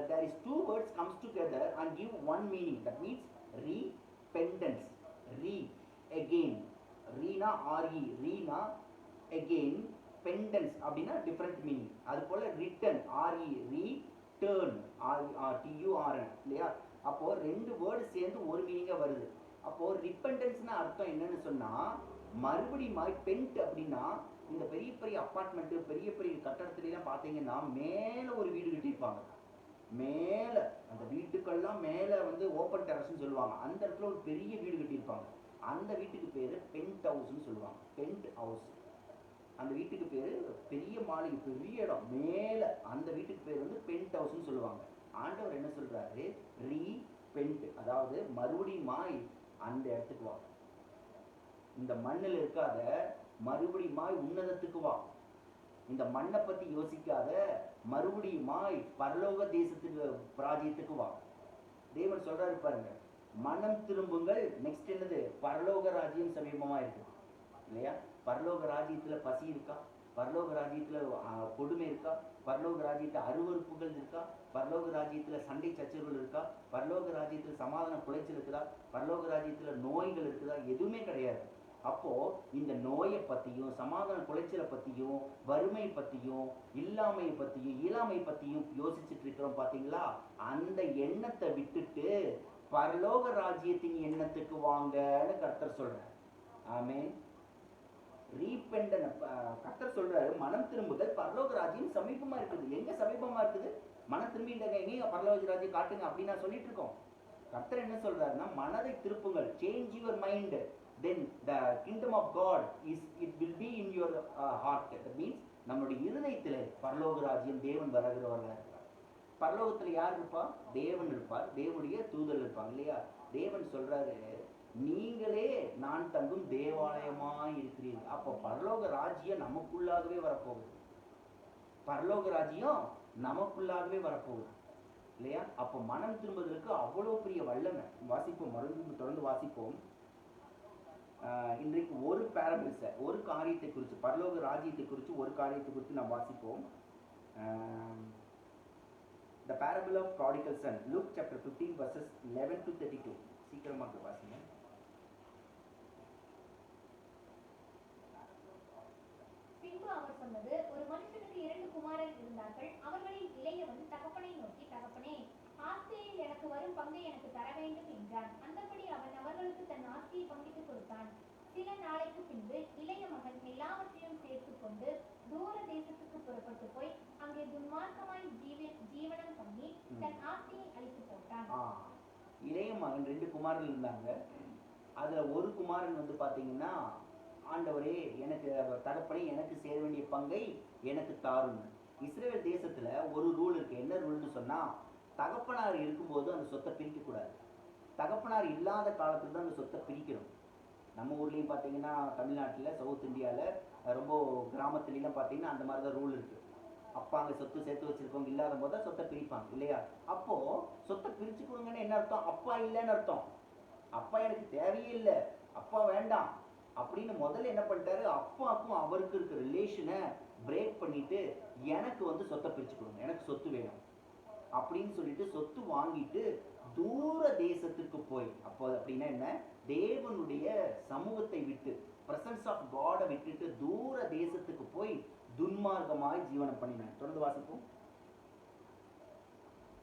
there is 2 words comes together and give one meaning. That means repentance. Re, again. Rena, re, rena, again. Pendants அப்படின்னா டிஃப்ரெண்ட் மீனிங். அது போல ரிட்டர்ன், re, return, turn இல்லையா? அப்போ 2 வேர்டு சேர்ந்து ஒரு மீனிங்கா வருது. அப்போ ரிப்பெண்டன்ஸ்னா அர்த்தம் என்னன்னு சொன்னா மறுபடியும் பெண்ட் அப்படின்னா இந்த பெரிய பெரிய அப்பார்ட்மெண்ட், பெரிய பெரிய கட்டடத்துலாம் பார்த்தீங்கன்னா மேல ஒரு வீடு கட்டியிருப்பாங்க. மேல அந்த வீட்டுக்கெல்லாம் மேல வந்து ஓப்பன் டெரஸ்ன்னு சொல்லுவாங்க. அந்த இடத்துல ஒரு பெரிய வீடு கட்டியிருப்பாங்க. அந்த வீட்டுக்கு பேரு பென்ட் ஹவுஸ்ன்னு சொல்லுவாங்க. Pent house. அந்த வீட்டுக்கு பேரு பெரிய மாளிகை, பெரிய இடம், மேல அந்த வீட்டுக்கு பேர் வந்து பென்ட் ஹவுஸ்ன்னு சொல்லுவாங்க. ஆண்டவர் என்ன சொல்றாரு, ரீபென்ட், அதாவது மறுபடியுமாய் அந்த இடத்துக்கு வா, இந்த மண்ணில் இருக்காத, மறுபடியுமாய் உன்னதத்துக்கு வா, இந்த மண்ணை பத்தி யோசிக்காத, மறுபடியுமாய் பரலோக தேசத்துக்கு ராஜ்யத்துக்கு வா. தேவன் சொல்றாரு பாருங்க, மனம் திரும்புங்கள். நெக்ஸ்ட் என்னது, பரலோக ராஜ்யம் சமீபமா இருக்கு இல்லையா? பரலோக ராஜ்யத்துல பசி இருக்கா? பரலோக ராஜ்யத்துல கொடுமை இருக்கா? பரலோக ராஜ்யத்துல அருவருப்புகள் இருக்கா? பரலோக ராஜ்யத்துல சண்டை சச்சரவுகள் இருக்கா? பரலோக ராஜ்யத்துல சமாதான குலைச்சல் இருக்குதா? பரலோக ராஜ்யத்துல நோய்கள் இருக்குதா? எதுவுமே கிடையாது. அப்போ இந்த நோயை பத்தியும் சமாதான குலைச்சலை பத்தியும் வறுமை பத்தியும் இல்லாமையை பத்தியும் இயலாமை பத்தியும் யோசிச்சுட்டு இருக்கிறோம் பாத்தீங்களா? அந்த எண்ணத்தை விட்டுட்டு பரலோக ராஜ்யத்தின் எண்ணத்துக்கு வாங்கன்னு கர்த்தர் சொல்றார். ஆமென். கர்த்தர் சொல்றாரு, மனம் திரும்புதல், பரலோக ராஜ்யம் சமீபமா இருக்குது. எங்க சமீபமா இருக்குது? மனம் திரும்பிட்டாங்க, எங்க பரலோக ராஜ்யம் காட்டுங்க அப்படின்னு நான் சொல்லிட்டு இருக்கோம். கர்த்தர் என்ன சொல்றாருன்னா, மனதை திருப்புங்கள், change your mind, then the kingdom of God it will be in your heart. That means நம்மளுடைய இருதயத்திலே பரலோக ராஜ்யம், தேவன் வருகிறவர்களா இருப்பார். பரலோகத்துல யார் இருப்பா? தேவன் இருப்பார், தேவனுடைய தூதர் இருப்பாங்க இல்லையா? தேவன் சொல்றாரு, நீங்களே நான் தங்கும் தேவாலயமாய் இருக்கிறீர்கள். அப்போ பரலோக ராஜ்யம் நமக்குள்ளாகவே வரப்போகுது. பரலோக ராஜ்யம் நமக்குள்ளாகவே வரப்போகுது இல்லையா? அப்போ மனம் திரும்புவதற்கு அவ்வளவு பெரிய வல்லமை. வாசிப்போம், மறுபடியும் தொடர்ந்து வாசிப்போம். இன்றைக்கு ஒரு பேரபிள்ஸை, ஒரு காரியத்தை குறித்து, பரலோக ராஜ்யத்தை குறித்து ஒரு காரியத்தை குறித்து நாம் வாசிப்போம். The parable of prodigal son, Luke chapter 15 verses 11 to 32. சீக்கிரமாக வாசிங்க. பின்பு அவர் சொன்னது, ஒரு மனுஷனுக்கு 2 குமாரர் இருந்தார்கள். அவர்களில் இளையவன் தகப்பனை நோக்கி, தகப்பனே, ஆஸ்தியில் எனக்கு வரும் பங்கை எனக்கு தர வேண்டும் என்றான். அந்தபடி அவன் அவர்களுக்கு தன் ஆஸ்தியை பங்கிட்டு கொடுத்தான். சில நாளைக்கு பின்பு இளைய மகன் எல்லாவற்றையும் சேர்த்துக் கொண்டு தூர தேசத்துக்கு புறப்பட்டு போய் அங்கே துன்மார்க்கமாய் ஜீவனம் பண்ணி தன் ஆஸ்தியை அழித்து போட்டான். இளைய மகன் 2 குமாரர்கள் இருந்தாங்க. அதுல ஒரு குமாரன் வந்து பாத்தீங்கன்னா, ஆண்டவரே, எனக்கு தகப்பனே, எனக்கு சேர வேண்டிய பங்கை எனக்கு தாருங்க. இஸ்ரேல் தேசத்துல ஒரு ரூல் இருக்கு. என்ன ரூல்னு சொன்னா, தகப்பனார் இருக்கும்போது அந்த சொத்தை பிரிக்க கூடாது. தகப்பனார் இல்லாத காலத்துல தான் அந்த சொத்தை பிரிக்கணும். நம்ம ஊர்லயும் பாத்தீங்கன்னா, தமிழ்நாட்டுல, சவுத் இந்தியால, ரொம்ப கிராமத்துலாம் பாத்தீங்கன்னா அந்த மாதிரி தான் ரூல் இருக்கு. அப்பா அங்க சொத்து சேர்த்து வச்சிருக்கவங்க இல்லாத போது சொத்தை பிரிப்பாங்க இல்லையா? அப்போ சொத்தை பிரிச்சுக்கோங்கன்னு என்ன அர்த்தம்? அப்பா இல்லைன்னு அர்த்தம். அப்பா எனக்கு தேவையே இல்லை, அப்பா வேண்டாம் அப்படின்னு முதல்ல என்ன பண்ணிட்டாரு, அப்பாவுக்கும் அவருக்கு இருக்க ரிலேஷனை பிரேக் பண்ணிட்டு, எனக்கு வந்து சொத்தை பிரிச்சு கொடுங்க, எனக்கு சொத்து வேணும் அப்படின்னு சொல்லிட்டு சொத்து வாங்கிட்டு தூர தேசத்துக்கு போய், அப்போ அப்படின்னா என்ன, தேவனுடைய சமூகத்தை விட்டு, பிரசன்ஸ் ஆஃப் காடை விட்டுட்டு தூர தேசத்துக்கு போய் துன்மார்க்கமாய் ஜீவனம் பண்ணினான். தொடர்ந்து வாசிப்போம்.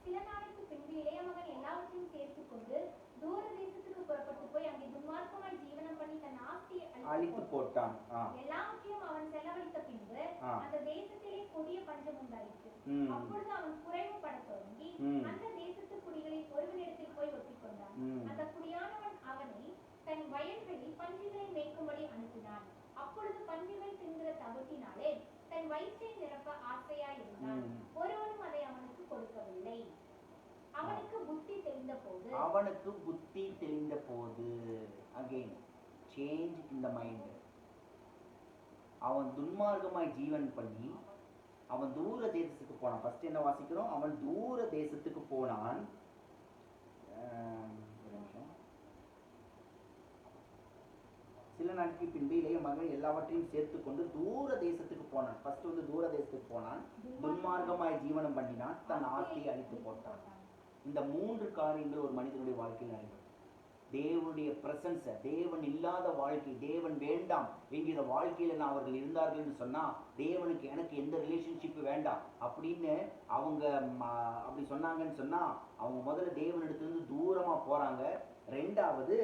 சில நாளைக்கு பின்பு இளைய மகன் எல்லாவற்றையும் சேர்த்துக் கொண்டு தூர தேசத்துக்கு புறப்பட்டு போய் அங்கே துன்மார்க்கமாய் ஜீவனம் பண்ணி தன் ஆஸ்தியை அழித்து போட்டான். எல்லாவற்றையும் அவன் செலவழித்த பின்பு அந்த தேசத்திலே கொடிய பஞ்சம் உண்டாயிற்று. அப்பொழுது அவன் குறைவுபடத் தொடங்கி அந்த தேசத்து குடிகளில் ஒருவனிடத்தில் போய் ஒட்டிக் கொண்டான். அந்த குடியானவன் அவனை தன் வயல்களில் பன்றிகளை மேய்க்கும்படி அனுப்பினான். அப்பொழுது பன்றிகள் தின்கிற தவிட்டினாலே தன் வயிற்றை நிரப்ப ஆசையாய் இருந்தான். ஒருவனும் அதை அவனுக்கு கொடுக்கவில்லை. அவனுக்கு புத்தி தெளிந்த போது again change in the mind. அவன் துன்மார்க்கமாய் ஜீவன் பண்ணி அவன் தூர தேசத்துக்கு போனான். ஃபர்ஸ்ட் என்ன வாசிக்கிறோம்? அவன் தூர தேசத்துக்கு போனான். சில நாட்களுக்கு பின்பு இளைய மகன் எல்லாவற்றையும் சேர்த்து கொண்டு தூர தேசத்துக்கு போனான். ஃபர்ஸ்ட் வந்து தூர தேசத்துக்கு போனான், துன்மார்க்கமாய் ஜீவனம் பண்ணினான், தன் ஆஸ்தியை அழித்து போட்டான். இந்த 3 காரியங்கள் ஒரு மனிதனுடைய வாழ்க்கையில் நடைபெறும். தேவனுடைய பிரசன்ஸ, தேவன் இல்லாத வாழ்க்கை, தேவன் வேண்டாம் என்கிற வாழ்க்கையில அவர்கள் இருந்தார்கள்னு சொன்னா, தேவனுக்கு எனக்கு எந்த ரிலேஷன்ஷிப் வேண்டாம் அப்படின்னு அவங்க அப்படி சொன்னாங்கன்னு சொன்னா, அவங்க முதல்ல தேவனிடத்திலிருந்து தூரமா போறாங்க. 2வது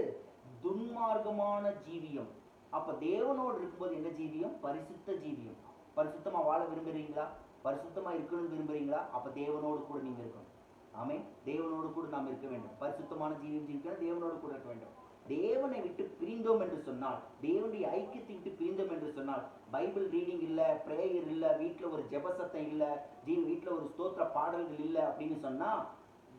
துன்மார்க்கமான ஜீவியம். அப்ப தேவனோடு இருக்கும்போது என்ன ஜீவியம்? பரிசுத்த ஜீவியம். பரிசுத்தமா வாழ விரும்புறீங்களா? பரிசுத்தமா இருக்கணும்னு விரும்புறீங்களா? அப்ப தேவனோடு கூட நீங்க இருக்கணும். ஆமென். தேவனோடு கூட நாம் இருக்க வேண்டும். பரிசுத்தமான ஜீவியம் ஜீவிக்கணும், தேவனோடு கூட இருக்க வேண்டும். தேவனை விட்டு பிரிந்தோம் என்று சொன்னால், தேவனுடைய ஐக்கியத்தை விட்டு பிரிந்தோம் என்று சொன்னால், பைபிள் ரீடிங் இல்ல, பிரேயர் இல்ல, வீட்டுல ஒரு ஜெபசத்தம் இல்ல, வீட்டுல ஒரு ஸ்தோத்திர பாடல்கள் இல்ல அப்படின்னு சொன்னா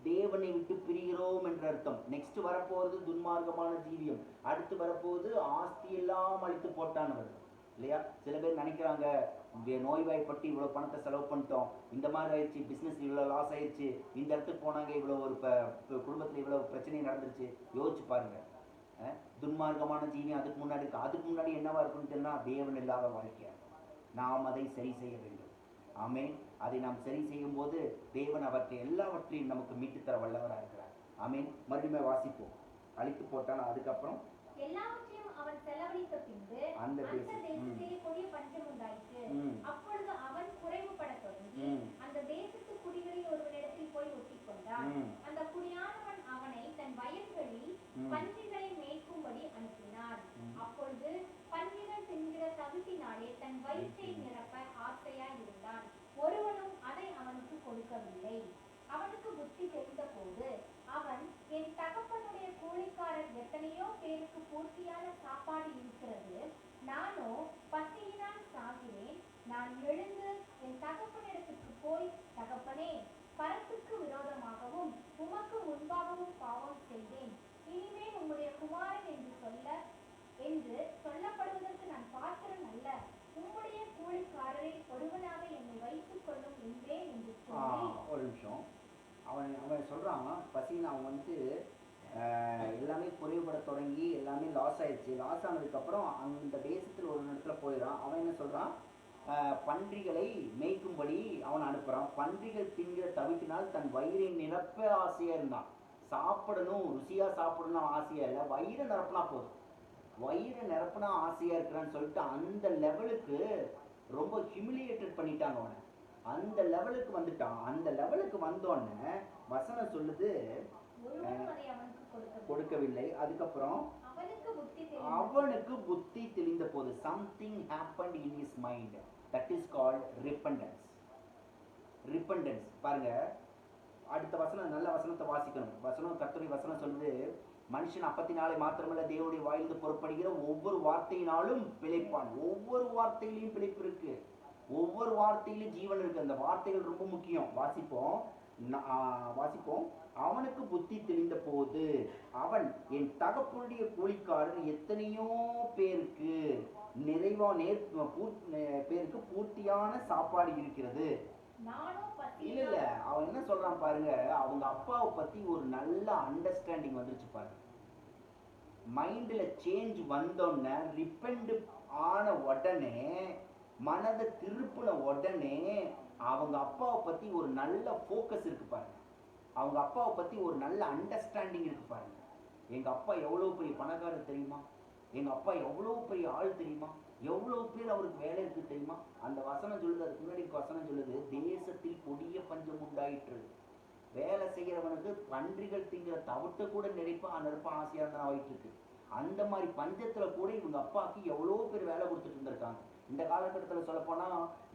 தேவனை விட்டு பிரிகிறோம் என்ற அர்த்தம். நெக்ஸ்ட் வரப்போறது துன்மார்க்கமான ஜீவியம், அடுத்து வரப்போது ஆஸ்தி எல்லாம் அழித்து போட்டானவர் இல்லையா? சில பேர் நினைக்கிறாங்க நோய்வாய்ப்பட்டு இவ்வளவு பணத்தை செலவு பண்ணிட்டோம், இந்த மாதிரி ஆயிடுச்சு, பிசினஸ் இவ்வளவு லாஸ் ஆயிடுச்சு, இந்த இடத்துக்கு போனாங்க இவ்வளவு ஒரு குடும்பத்துல இவ்வளவு பிரச்சனை நடந்துருச்சு. யோசிச்சு பாருங்க. துன்மார்க்கமான ஜீவியம் அதுக்கு முன்னாடி இருக்கு. அதுக்கு முன்னாடி என்னவா இருக்குன்னு சொன்னா தேவன் இல்லாத வாழ்க்கையா. நாம் அதை சரி செய்ய வேண்டும். ஆமென். அதை நாம் சரி செய்யும் போது தேவன் அவற்றை எல்லாவற்றையும் நமக்கு மீட்டு தர வல்லவராக இருக்கிறார். ஆமென். மறுபடியும் வாசிப்போம். அழித்து போட்டான். அதுக்கப்புறம் எல்லாவற்றையும் அவன் செலவழித்த பின்பு அந்த தேசத்திலே கொடிய பஞ்சம் உண்டாயிற்று. அப்பொழுது அவன் குறைவுபடத் தொடங்கி அந்த தேசத்து குடிகளில் ஒருவனிடத்தில் போய் ஒட்டிக் கொண்டான். அந்த குடியானவன் அவனை தன் வயல்களில் பன்றிகளை மேய்க்கும்படி அனுப்பினான். அப்பொழுது பன்றிகள் தின்கிற தகுதினாலே தன் வயிற்றை நிரப்ப ஆசையாய் இருந்தான். ஒருவனும் அதை அவனுக்கு கொடுக்கவில்லை. அவனுக்கு புத்தி தெரிந்த போது அவன், என் தகப்பனுடைய கூலிக்காரர் எத்தனையோ பேருக்கு பூர்த்தியான சாப்பாடு இருக்கிறது, நானோ பசியினால் சாகிறேன். நான் எழுந்து என் தகப்பனிடத்துக்கு போய், தகப்பனே, பரத்துக்கு விரோதமாகவும் உமக்கு முன்பாகவும் பாவம் செய்தேன். இனிமேல் உம்முடைய குமாரன் என்று சொல்லப்படுவதற்கு நான் பாத்திரன் அல்ல. உம்முடைய கூலிக்காரரில் ஒருவனாக என்னை வைத்துக் கொள்ளும் என்றேன் என்று சொல்லி. ஒரு நிமிஷம். அவன் சொல்றான் பசின்னு. அவன் வந்துட்டு எல்லாமே குறைவுபட தொடங்கி எல்லாமே லாஸ் ஆயிடுச்சு. லாஸ் ஆனதுக்கப்புறம் அந்த தேசத்தில் ஒரு இடத்துல போயிடான். அவன் என்ன சொல்றான்? பன்றிகளை மேய்க்கும்படி அவன் அனுப்புறான். பன்றிகள் தின்கிற தவிட்டினால் தன் வயிறை நிரப்ப ஆசையா இருந்தான். சாப்பிடணும், ருசியா சாப்பிடணும் ஆசையா இல்லை, வயிறை நிரப்பினா போதும். வயிறை நிரப்பினா ஆசையா இருக்கிறான்னு சொல்லிட்டு அந்த லெவலுக்கு ரொம்ப ஹியூமிலியேட்டட் பண்ணிட்டாங்க அவனை. அந்த லெவலுக்கு வந்துட்டான். அந்த லெவலுக்கு வந்தோடனே வசனம் சொல்லுது கொடுக்கவில்லை. அதுக்கப்புறம் அவனுக்கு புத்தி தெளிந்த போது something happened in his mind, that is called repentance. repentance பாருங்க. அடுத்த வசனம், நல்ல வசனத்தை வாசிக்கணும். வசனம், கர்த்தருடைய வசனம் சொல்லுது, மனுஷன் அப்பத்தினாலே மாத்திரமல்ல தேவனுடைய வாயிலிருந்து புறப்படுகிற ஒவ்வொரு வார்த்தையினாலும் பிழைப்பான். ஒவ்வொரு வார்த்தையிலையும் பிழைப்பு இருக்கு, ஒவ்வொரு வார்த்தையிலும் ஜீவன் இருக்கு. அந்த வார்த்தைகள் ரொம்ப முக்கியம். வாசிப்போம். அவனுக்கு புத்தி தெளிந்த போது அவன், என் தகப்பனுடைய கூலிக்காரர் எத்தனையோ பேருக்கு பேருக்கு பூர்த்தியான சாப்பாடு இருக்கிறது. இல்ல அவன் என்ன சொல்றான் பாருங்க, அவங்க அப்பாவை பத்தி ஒரு நல்ல அண்டர்ஸ்டாண்டிங் வந்துருச்சு பாருங்க. மைண்ட்ல சேஞ்ச் வந்தோடனே, ரிப்பெண்ட் ஆன உடனே, மனதை திருப்பின உடனே அவங்க அப்பாவை பத்தி ஒரு நல்ல ஃபோக்கஸ் இருக்கு பாருங்க. அவங்க அப்பாவை பத்தி ஒரு நல்ல அண்டர்ஸ்டாண்டிங் இருக்கு பாருங்க. எங்க அப்பா எவ்வளவு பெரிய பணக்காரர் தெரியுமா, எங்க அப்பா எவ்வளவு பெரிய ஆள் தெரியுமா, எவ்வளவு பேர் அவருக்கு வேலை இருக்கு தெரியுமா. அந்த வசனம் சொல்லுது, அதுக்கு முன்னாடி வசனம் சொல்லுது, தேசத்தில் கொடிய பஞ்சம் உண்டாயிற்று. வேலை செய்யறவனுக்கு பன்றிகள் திங்கிற தவிட்ட கூட நிரப்ப ஆசையா இருந்தா ஆயிட்டு இருக்கு. அந்த மாதிரி பஞ்சத்துல கூட இவங்க அப்பாவுக்கு எவ்வளவு பேர் வேலை கொடுத்துட்டு இருந்திருக்காங்க. இந்த காலகட்டத்தில் சொல்ல போனா,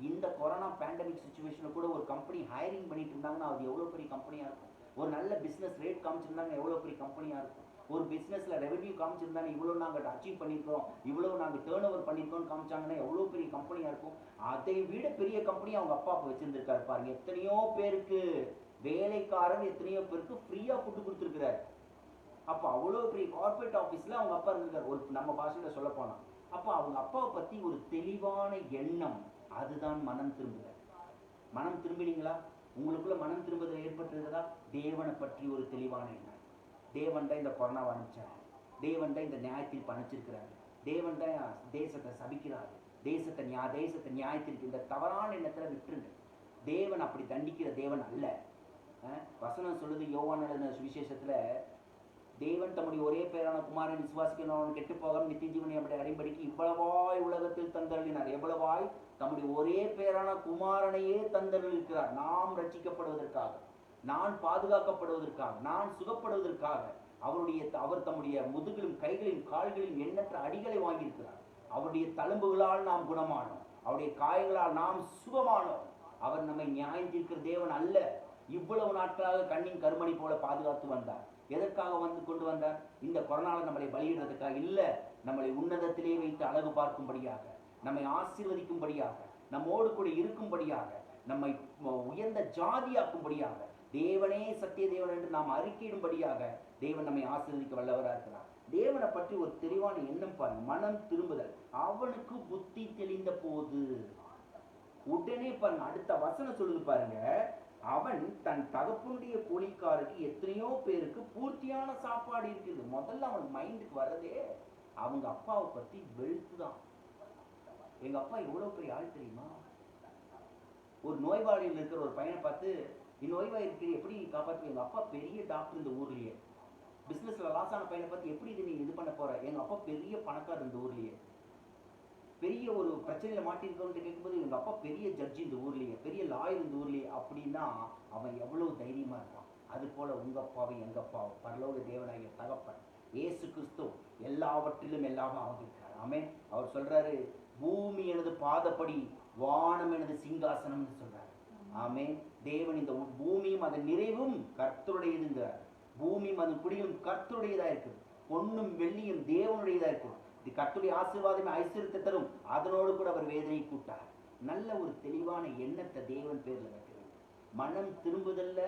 இந்த கொரோனா பேண்டமிக் சுச்சுவேஷன்ல கூட ஒரு கம்பெனி ஹைரிங் பண்ணிட்டு இருந்தாங்கன்னா அது எவ்வளவு பெரிய கம்பெனியா இருக்கும். ஒரு நல்ல பிசினஸ் ரேட் காமிச்சிருந்தாங்க எவ்வளவு பெரிய கம்பெனியா இருக்கும். ஒரு பிசினஸ்ல ரெவென்யூ காமிச்சிருந்தாங்க, இவ்வளவு நாங்க அச்சீவ் பண்ணிருக்கோம், இவ்வளவு நாங்க டேர்ன் ஓவர் பண்ணிருக்கோம்னு காமிச்சாங்கன்னா எவ்வளவு பெரிய கம்பெனியா இருக்கும். அதை விட பெரிய கம்பெனி அவங்க அப்பா வச்சிருந்திருக்காரு பாருங்க. எத்தனையோ பேருக்கு வேலைக்காரன், எத்தனையோ பேருக்கு ஃப்ரீயா ஃபுட்டு கொடுத்துருக்கிறாரு. அப்போ அவ்வளவு பெரிய கார்பரேட் ஆபீஸ்ல அவங்க அப்பா இருந்திருக்காரு, ஒரு நம்ம பாஷையில சொல்ல போனா. அப்போ அவங்க அப்பாவை பத்தி ஒரு தெளிவான எண்ணம், அதுதான் மனம் திரும்புதல். மனம் திரும்பினீங்களா? உங்களுக்குள்ள மனம் திரும்புதல் ஏற்பட்டிருக்கிறதா? தேவனை பற்றி ஒரு தெளிவான எண்ணம். தேவன் தான் இந்த கொரோனாவை அனுப்பிச்சாரு, தேவன் தான் இந்த நியாயத்தில் அனுப்பிச்சிருக்கிறாரு, தேவன் தான் தேசத்தை சபிக்கிறாரு, தேசத்தை நியாயத்திற்கு இந்த தவறான எண்ணத்துல விட்டுருங்க. தேவன் அப்படி தண்டிக்கிற தேவன் அல்ல. வசனம் சொல்லுது, யோவான் எழுதின சுவிசேஷத்துல, தேவன் தம்முடைய ஒரே பேரான குமாரன் விசுவாசிக்கிறவன் கெட்டு போகாம நித்திய ஜீவனை அப்படி அடைம்படிக்கு இவ்வளவாய் உலகத்தில் தந்தருளினார். எவ்வளவாய்? தம்முடைய ஒரே பேரான குமாரனையே தந்தருளிருக்கிறார். நாம் ரட்சிக்கப்படுவதற்காக, நான் பாதுகாக்கப்படுவதற்காக, நான் சுகப்படுவதற்காக. அவர் தம்முடைய முதுகிலும் கைகளிலும் கால்களிலும் எண்ணற்ற அடிகளை வாங்கியிருக்கிறார். அவருடைய தழும்புகளால் நாம் குணமானோம், அவருடைய காயங்களால் நாம் சுகமானோம். அவர் நம்மை நியாயம் தீர்க்கிற தேவன் அல்ல. இவ்வளவு நாட்களாக கண்ணின் கருமணி போல பாதுகாத்து வந்தார். எதற்காக வந்து கொண்டு வந்தார்? இந்த கொரோனால நம்மளை பலியிடுறதுக்காக இல்ல, நம்மளை உன்னதத்திலே வைத்து அழகு பார்க்கும்படியாக, நம்மை ஆசீர்வதிக்கும்படியாக, நம்மோடு கூட இருக்கும்படியாக, நம்மை உயர்ந்த ஜாதியாக்கும்படியாக, தேவனே சத்திய தேவன் என்று நாம் அறிக்கையிடும்படியாக தேவன் நம்மை ஆசீர்வதிக்க வல்லவராக இருக்கிறார். தேவனை பற்றி ஒரு தெளிவான எண்ணம் பாருங்க. மனம் திரும்புதல். அவனுக்கு புத்தி தெளிந்த போது, உடனே பாருங்க அடுத்த வசனம் சொல்லுது பாருங்க, அவன் தன் தகப்பனுடைய கூலிக்காரருக்கு எத்தனையோ பேருக்கு பூர்த்தியான சாப்பாடு இருக்குது. முதல்ல அவன் மைண்டுக்கு வர்றதே அவங்க அப்பாவை பத்தி வெளுத்து தான். எங்க அப்பா எவ்வளவு பெரிய ஆள் தெரியுமா? ஒரு நோய்வாளியில் இருக்கிற ஒரு பையனை பார்த்து, இந்நோய்வாய் இருக்கு எப்படி காப்பாற்று? எங்க அப்பா பெரிய டாக்டர் இந்த ஊர்லயே. பிசினஸ்ல லாஸ் ஆன பையனை பார்த்து எப்படி இது நீ இது பண்ண போற? எங்க அப்பா பெரிய பணக்காரர் இந்த ஊர்லயே. பெரிய ஒரு பிரச்சனையில மாட்டிருக்கோன்னு கேட்கும்போது எங்க அப்பா பெரிய ஜட்ஜி இந்த ஊர்லயே, பெரிய லாயர் இந்த ஊர்லயே. அப்படின்னா அவன் எவ்வளவு தைரியமா இருக்கான். அது போல உங்க அப்பாவும் எங்க அப்பாவும் பரலோக தேவனாகிய தகப்பன் இயேசு கிறிஸ்து எல்லாவற்றிலும் எல்லாமே அவங்கிருக்கார். ஆமென். அவர் சொல்றாரு, பூமி எனது பாதப்படி, வானம் எனது சிங்காசனம்னு சொல்றாரு. ஆமென். தேவன் இந்த பூமியும் அதன் நிறைவும் கர்த்தருடையதுங்கிறார். பூமியும் அதன் குடியும் கர்த்தருடையதா இருக்குது. பொன்னும் வெள்ளியும் தேவனுடையதா இருக்குது. இது கர்த்தருடைய ஆசீர்வாதமே ஐஸ்வர்யத்தை தரும். அதனோடு கூட அவர் வேதனை கூட்டார். நல்ல ஒரு தெளிவான எண்ணத்தை தேவன் பேர்ல வைக்க வேண்டும். மனம் திரும்புதல்ல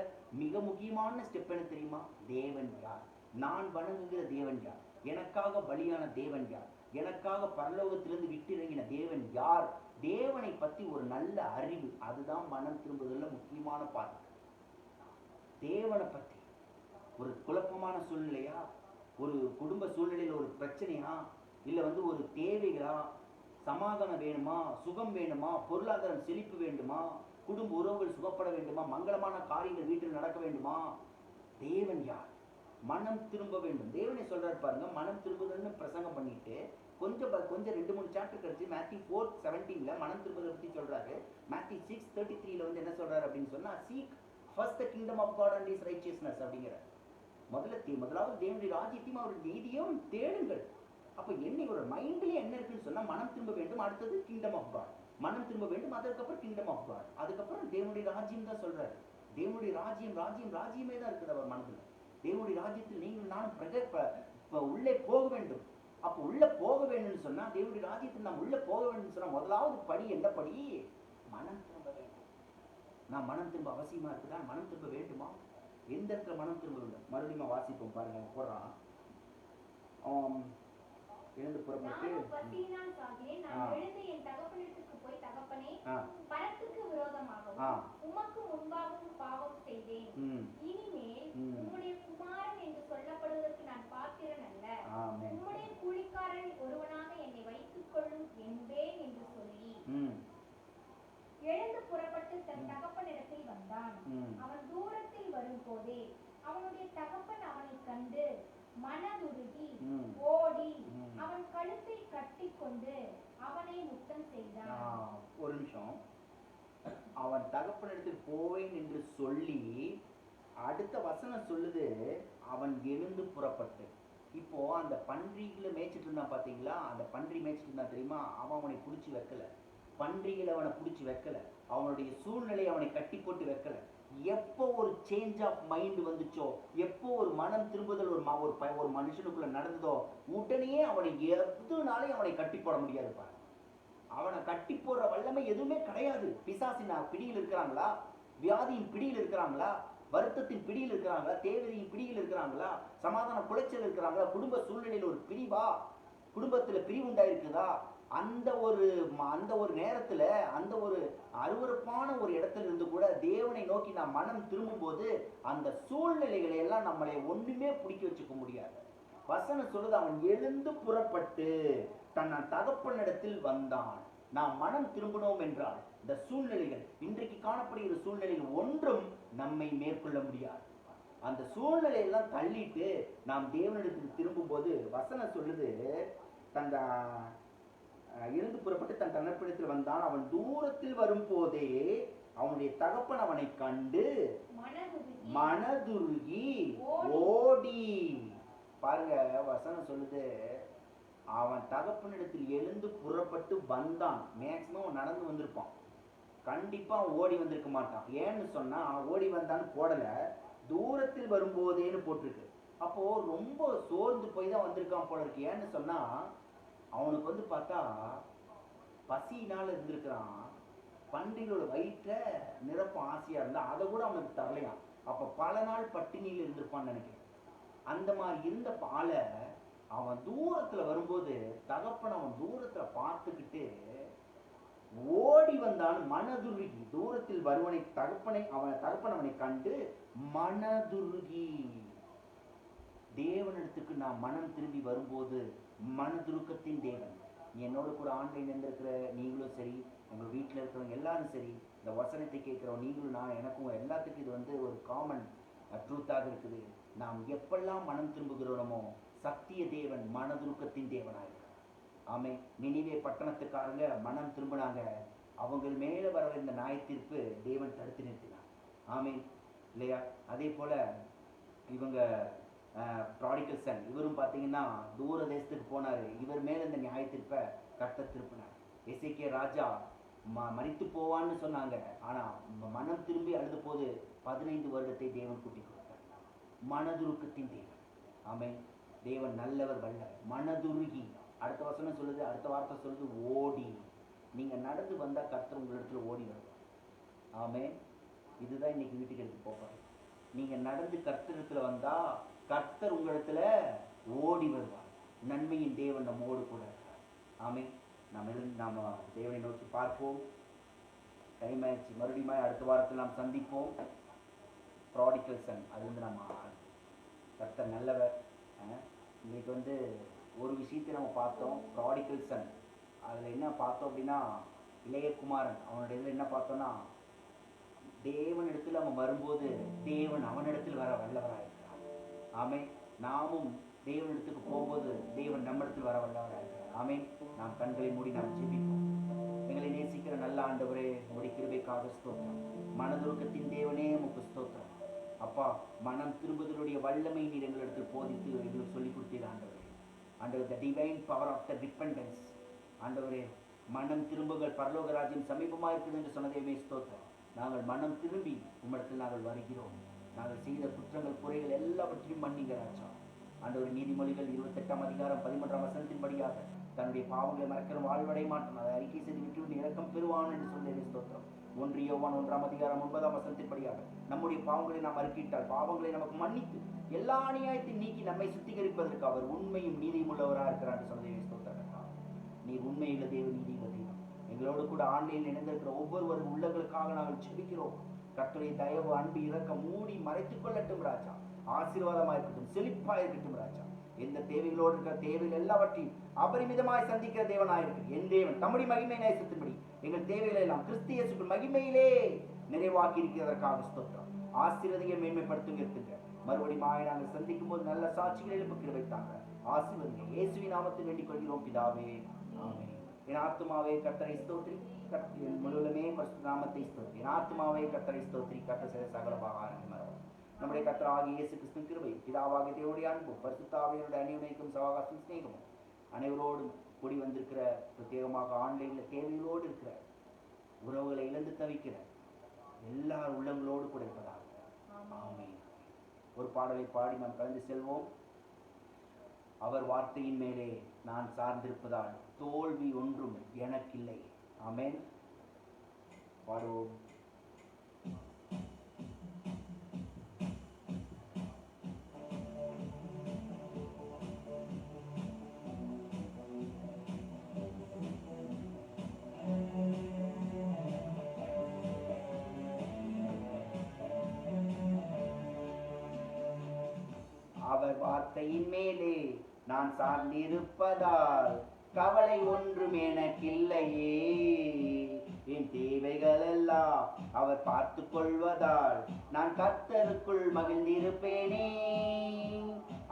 மிக முக்கியமான ஸ்டெப் என்ன தெரியுமா? தேவன் யார்? நான் வணங்குகிற தேவன் யார்? எனக்காக பலியான தேவன் யார்? எனக்காக பரலோகத்திலிருந்து விட்டிறங்கின தேவன் யார்? தேவனை பத்தி ஒரு நல்ல அறிவு. அதுதான் மனம் திரும்புதல்ல முக்கியமான பார்வை. தேவனை பத்தி ஒரு குழப்பமான சூழ்நிலையா, ஒரு குடும்ப சூழ்நிலையில் ஒரு பிரச்சனையா, இல்ல ஒரு தேவைகளா, சமாதானம் வேணுமா, சுகம் வேணுமா, பொருளாதாரம் செழிப்பு வேண்டுமா, குடும்ப உறவுகள் சுகப்பட வேண்டுமா, மங்களமான காரியங்கள் வீட்டில் நடக்க வேண்டுமா? தேவன் யார்? மனம் திரும்ப வேண்டும். தேவனை சொல்றாரு பாருங்க, மனம் திரும்புதல்னு பிரசங்கம் பண்ணிட்டு கொஞ்சம் 2-3 சாப்டர் கழிச்சு மேத்யூ 4:17 மனம் திரும்புதல் பத்தி சொல்றாரு. மேத்யூ 6:33 என்ன சொல்றாரு அப்படின்னு சொன்னா, seek first the kingdom of God and his righteousness அப்படிங்கிற. முதலாவது தேவனுடைய ராஜ்யத்தையும் அவருடைய நீதியும் தேடுங்கள். அப்ப என்ன ஒரு மைண்ட்லயே என்ன இருக்குன்னு சொன்னா, மனம் திரும்ப வேண்டும், அடுத்தது கிங்டம் ஆஃப் காட். மனம் திரும்ப வேண்டும், அதுக்கப்புறம் கிங்டம் ஆஃப் காட், அதுக்கப்புறம் தேவனுடைய ராஜ்யம் தான் சொல்றாரு. தேவனுடைய ராஜ்யமே தான் இருக்குது அவர் மனதில். தேவனுடைய ராஜ்யத்தில் நீங்கள் நானும் உள்ளே போக வேண்டும். அப்ப உள்ள போக வேண்டும்னு சொன்னா, தேவனுடைய ராஜ்யத்தில் நாம் உள்ள போக வேண்டும் சொன்னா, முதலாவது படி என்ன படி? மனம் திரும்ப வேண்டும். நான் மனம் திரும்ப அவசியமா இருக்குதா? மனம் திரும்ப வேண்டுமா? எந்த இடத்துல மனம் திரும்ப வேண்டும்? மறுபடியும் வாசிப்போம் பாருங்க. போடுறான், எழுந்து புறப்பட்டு, நான் எழுந்து என் தகப்பனிடத்துக்கு போய், தகப்பனே, பரத்துக்கு விரோதமாகவும் உமக்கு முன்பாகவும் பாவம் செய்தேன். இனிமேல் உம்முடைய குமாரன் என்று சொல்லப்படுவதற்கு நான் பாத்திரன் அல்ல. உம்முடைய கூலிக்காரன் ஒருவனாக என்னை வைத்துக் கொள்ளும் என்பேன் என்று சொல்லி எழுந்து புறப்பட்டு தன் தகப்பனிடத்தில் வந்தான். அவன் தூரத்தில் வரும் போதே அவனுடைய தகப்பன் அவனை கண்டு மனதுருகி ஓடி அவன் கழுத்தை கட்டி கொண்டு அவனை முத்தம் செய்தான். ஒரு நிமிஷம். அவன் தகப்பனிடத்தில் போவேன் என்று சொல்லி அடுத்த வசனம் சொல்லுது, அவன் எழுந்து புறப்பட்டு. இப்போ அந்த பன்றிகளை மேய்ச்சிட்டு இருந்தான் பாத்தீங்களா? அந்த பன்றி மேய்ச்சிட்டு இருந்தான் தெரியுமா? அவனை பிடிச்சி வைக்கல. பன்றிகளை அவனை பிடிச்சி வைக்கல. அவனுடைய சூழ்நிலையை அவனை கட்டி போட்டு வைக்கல. எப்போ ஒரு சேஞ்ச் ஆஃப் மைண்ட் வந்துச்சோ, எப்போ ஒரு மனம் திரும்புதல் ஒரு மனுஷனுக்குள்ள நடந்ததோ, உடனே அவனை எதுனாலையும் அவனை கட்டி போட முடியாது பாரு. அவனை கட்டி போடுற வல்லமை எதுவுமே கிடையாது. பிசாசின் பிடியில் இருக்கிறாங்களா? வியாதியின் பிடியில் இருக்கிறாங்களா? வருத்தத்தின் பிடியில் இருக்கிறாங்களா? தேவையின் பிடியில் இருக்கிறாங்களா? சமாதான குலைச்சல் இருக்கிறாங்களா? குடும்ப சூழ்நிலையில் ஒரு பிரிவா, குடும்பத்துல பிரிவு உண்டாயிருக்குதா? அந்த ஒரு நேரத்துல, அந்த ஒரு அருவருப்பான ஒரு இடத்துல இருந்து கூட தேவனை நோக்கி நாம் மனம் திரும்பும் போது அந்த சூழ்நிலைகளை எல்லாம் நம்மளை ஒண்ணுமே பிடிக்க வச்சுக்க முடியாது. வசனம் சொல்லுது, அவன் எழுந்து புறப்பட்டு தன் தகப்பனிடத்தில் வந்தான். நாம் மனம் திரும்பணும் என்றால் இந்த சூழ்நிலைகள், இன்றைக்கு காணப்படுகிற சூழ்நிலைகள் ஒன்றும் நம்மை மேற்கொள்ள முடியாது. அந்த சூழ்நிலையெல்லாம் தள்ளிட்டு நாம் தேவனிடத்தில் திரும்பும் போது வசனம் சொல்லுது, எழுந்து புறப்பட்டு தன் தகப்பனிடத்தில் வந்தான். அவன் தூரத்தில் வரும் போதே அவனுடைய தகப்பன் அவனை கண்டு மனதுருகி ஓடி. பாருங்க, வசனம் சொல்லுது, அவன் தகப்பனிடத்தில் எழுந்து புறப்பட்டு வந்தான். மேக்சிமம் நடந்து வந்திருப்பான், கண்டிப்பா ஓடி வந்திருக்க மாட்டான். ஏன்னு சொன்னா, ஓடி வந்தான்னு போடல, தூரத்தில் வரும்போதேன்னு போட்டிருக்கு. அப்போ ரொம்ப சோர்ந்து போய் தான் வந்திருக்கான் போல இருக்கு. ஏன்னு சொன்னா அவனுக்கு வந்து பார்த்தா பசியினால இருந்திருக்கிறான். பன்றிகளோட வயிற்றை நிரப்ப ஆசையா இருந்தா அதை கூட அவனுக்கு தரலையாம். அப்ப பல நாள் பட்டினியில் இருந்திருப்பான்னு நினைக்கிறேன். அந்த மாதிரி இருந்த பாலை அவன் தூரத்துல வரும்போது தகப்பன் அவன் தூரத்துல பார்த்துக்கிட்டு ஓடி வந்தான் மனதுருகி. தூரத்தில் வருவனை தகப்பன் அவனை கண்டு மனதுருகி. தேவனிடத்துக்கு நான் மனம் திரும்பி வரும்போது மனதுருக்கத்தின் தேவன். என்னோட கூட ஆன்லைன் இருந்திருக்கிற நீங்களும் சரி, உங்கள் வீட்டில் இருக்கிறவங்க எல்லாரும் சரி, இந்த வசனத்தை கேட்குறோம் நீங்களும் நான் எனக்கும் எல்லாத்துக்கும் இது வந்து ஒரு காமன் ட்ரூத்தாக இருக்குது. நாம் எப்பெல்லாம் மனம் திரும்புகிறோமோ சத்திய தேவன் மனதுருக்கத்தின் தேவனாக இருக்கிறார். ஆமே. நினிவே பட்டணத்துக்காரங்க மனம் திரும்பினாங்க. அவங்க மேலே வர இந்த நியாயத்தீர்ப்பு தேவன் தடுத்து நிறுத்தினார். ஆமே இல்லையா? அதே போல இவங்க ப்ராடிகல் சன் இவரும் பார்த்தீங்கன்னா தூர தேசத்துக்கு போனார். இவர் மேலே இந்த நியாயத்தீர்ப்பை கர்த்தர் திருப்பினார். எசேக்கியா ராஜா மரித்து போவான்னு சொன்னாங்க. ஆனால் மனம் திரும்பி அழுது போது 15 வருடத்தை தேவன் கூட்டி கொடுத்தார். மனதுருக்கத்தின் தேவன். ஆமே. தேவன் நல்லவர் வல்லவர். மனதுருகி. அடுத்த வசனம் சொல்லுது, அடுத்த வார்த்தை சொல்லுது ஓடி. நீங்கள் நடந்து வந்தால் கர்த்தர் உங்களிடத்துல ஓடி வருவார். ஆமே. இதுதான் இன்னைக்கு வீட்டுக்கு எடுத்து போவார். நீங்கள் நடந்து கர்த்தரிடத்துல வந்தால் கர்த்தர் உங்களிடத்துல ஓடி வருவார். நன்மையின் தேவன் நம்மோடு கூட இருக்கிறார். ஆமே. நாம் தேவனை நோக்கி பார்ப்போம். டைம் ஆயிடுச்சு. மறுபடியும் அடுத்த வாரத்தில் நாம் சந்திப்போம். ப்ராடிகல் சன் அது வந்து நம்ம கர்த்தர் நல்லவர். இன்னைக்கு வந்து ஒரு விஷயத்தை நம்ம பார்த்தோம். ப்ராடிகல் சன் அதில் என்ன பார்த்தோம் அப்படின்னா இளைய குமாரன் அவனுடைய இதில் என்ன பார்த்தோம்னா தேவன் இடத்துல அவன் வரும்போது தேவன் அவனிடத்தில் வர வல்லவராக இருக்கிறார். ஆமே. நாமும் தேவனிடத்துக்கு போகும்போது தேவன் நம்ம இடத்தில் வர வல்லவராக இருக்கிறார். ஆமே. நாம் கண்களை மூடி நாம் ஜெபிப்போம். எங்களை நேசிக்கிற நல்ல ஆண்டவரே, உங்களுடைய கிருபைக்காக ஸ்தோத்திரம். மனதுருக்கத்தின் தேவனே உமக்கு ஸ்தோத்திரம். அப்பா, மனம் திரும்புதலுடைய வல்லமை நீர் எங்களிடத்தில் போதித்து எங்களுக்கு சொல்லிக் கொடுத்தீர் ஆண்டவரே. ஆண்டவர், the divine power of the dependence. ஆண்டவரே, மனம் திரும்புகள் பரலோக ராஜ்யம் சமீபமாக இருக்குது என்று சொன்னதையுமே ஸ்தோத்திரம். நாங்கள் மனம் திரும்பி உம்மிடத்தில் நாங்கள் வருகிறோம். நாங்கள் செய்த குற்றங்கள் குறைகள் எல்லாவற்றையும் மன்னிங்க ராஜா. ஆண்டவர், நீதிமொழிகள் 28ஆம் அதிகாரம் 13ஆம் வசனத்தின்படியாக தன்னுடைய பாவங்களை மறக்கிற வாழ்வடைய மாட்டான், அதை அறிக்கை செய்து விட்டு இறக்கம் பெறுவான் என்று சொல்லி ஸ்தோத்திரம். 1 யோவான் 1ஆம் அதிகாரம் 9ஆம் வசனத்தின்படியாக நம்முடைய பாவங்களை நாம் அறிக்கையிட்டால் பாவங்களை நமக்கு மன்னித்து எல்லா அநியாயத்தையும் நீக்கி நம்மை சுத்திகரிப்பதற்கு அவர் உண்மையும் நீதியும் உள்ளவராக இருக்கிறார் என்று சொல்லி ஸ்தோத்திரம். நீர் உண்மையுள்ள தேவ, நீதியுள்ள தெய்வம். எங்களோடு கூட ஆன்லைனில் இணைந்திருக்கிற ஒவ்வொருவரும் உள்ளங்களுக்காக நாங்கள் ஜெபிக்கிறோம். கர்த்தருடைய தயவு, அன்பு, இரக்கம் மூடி மறைத்துக் கொள்ளட்டும் ராஜா. ஆசீர்வாதமாக இருக்கட்டும், செழிப்பாக இருக்கட்டும் ராஜா. எந்த தேவைகளோடு இருக்கிற தேவைகள் எல்லாவற்றையும் அபரிமிதமாய் சந்திக்கிற தேவனாயிருக்கு என் தேவன் தம்முடைய மகிமை நேசத்தின்படி எங்கள் தேவைகளை எல்லாம் கிறிஸ்து இயேசுவின் மகிமையிலே நிறைவாக்கி இருக்கிறதற்காக ஸ்தோத்திரம். ஆசீர்வதியை மேன்மைப்படுத்துங்க இருக்குங்க. மறுபடியும் நாங்கள் சந்திக்கும் போது நல்ல சாட்சிகளை எழுப்ப கிருபைத்தாங்க. ஆசீர்வதிங்க. இயேசுவின் நாமத்தில் வேண்டிக் கொள்கிறோம் பிதாவே. ஆமென். என் ஆத்துமாவே கர்த்தரை ஸ்தோத்திரி, என் முழுவதுமே பரிசுத்த நாமத்தை ஸ்தோத்திரி. என் ஆத்துமாவே கர்த்தரை ஸ்தோத்திரி, கர்த்தர் செய்த சகல உபகாரங்களை மறவாதே. நம்முடைய கர்த்தராகிய இயேசு கிறிஸ்துவின் கிருபை, பிதாவாகிய தேவனுடைய அன்பும் பரிசுத்த ஆவியானவருடைய அந்யோன்யமும் சகவாசமும் சிநேகமும் அனைவரோடும் கூடி வந்திருக்கிற, பிரத்யேகமாக ஆன்லைனில் தேவைகளோடு இருக்கிற, உறவுகளை இழந்து தவிக்கிற எல்லா உள்ளங்களோடு கூட இருப்பதாக. ஆமென். ஒரு பாடலை பாடி நாம் கலந்து செல்வோம். அவர் வார்த்தையின் மேலே நான் சார்ந்திருப்பதால் தோல்வி ஒன்றும் எனக்கில்லை. ஆமென். பாடுவோம். அவர் வார்த்தையின் மேலே நான் சார்ந்திருப்பதால் கவலை ஒன்றும் எனக்கில்லையே. என் தேவைகள் எல்லாம் அவர் பார்த்து கொள்வதால் நான் கர்த்தருக்குள் மகிழ்ந்திருப்பேனே.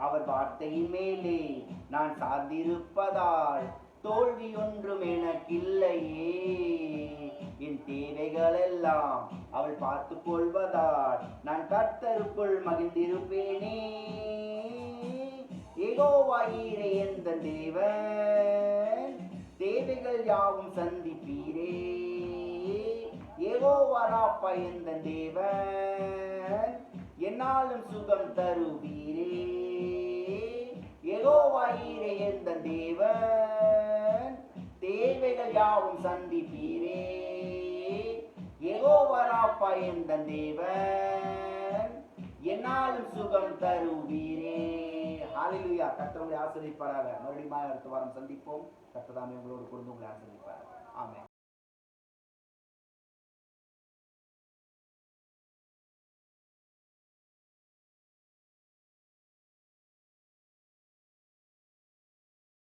அவர் வார்த்தையின் மேலே நான் சார்ந்திருப்பதால் தோல்வி ஒன்றும் எனக்கில்லையே. என் தேவைகள் எல்லாம் அவள் பார்த்து கொள்வதால் நான் கர்த்தருக்குள் மகிழ்ந்திருப்பேனே. யெகோவா ஈரே எந்த தேவன், தேவைகள் யாவும் சந்திப்பீரே. யெகோவா ராப்பா எந்த தேவன், என்னாலும் சுகம் தருவீரே. யெகோவாயீரே எந்த தேவன், தேவைகள் யாவும் சந்திப்பீரே. யெகோவா ராப்பா எந்த தேவன், என்னாலும் சுகம் தருவீரே. ஹalleluya. கர்த்தர் உங்களை ஆசீர்வதிப்பாராக. மறுபடியும் அடுத்த வாரம் சந்திப்போம். கர்த்தர் தாமே உங்களோடு கூட உங்களை ஆசீர்வதிப்பாராக. ஆமென்.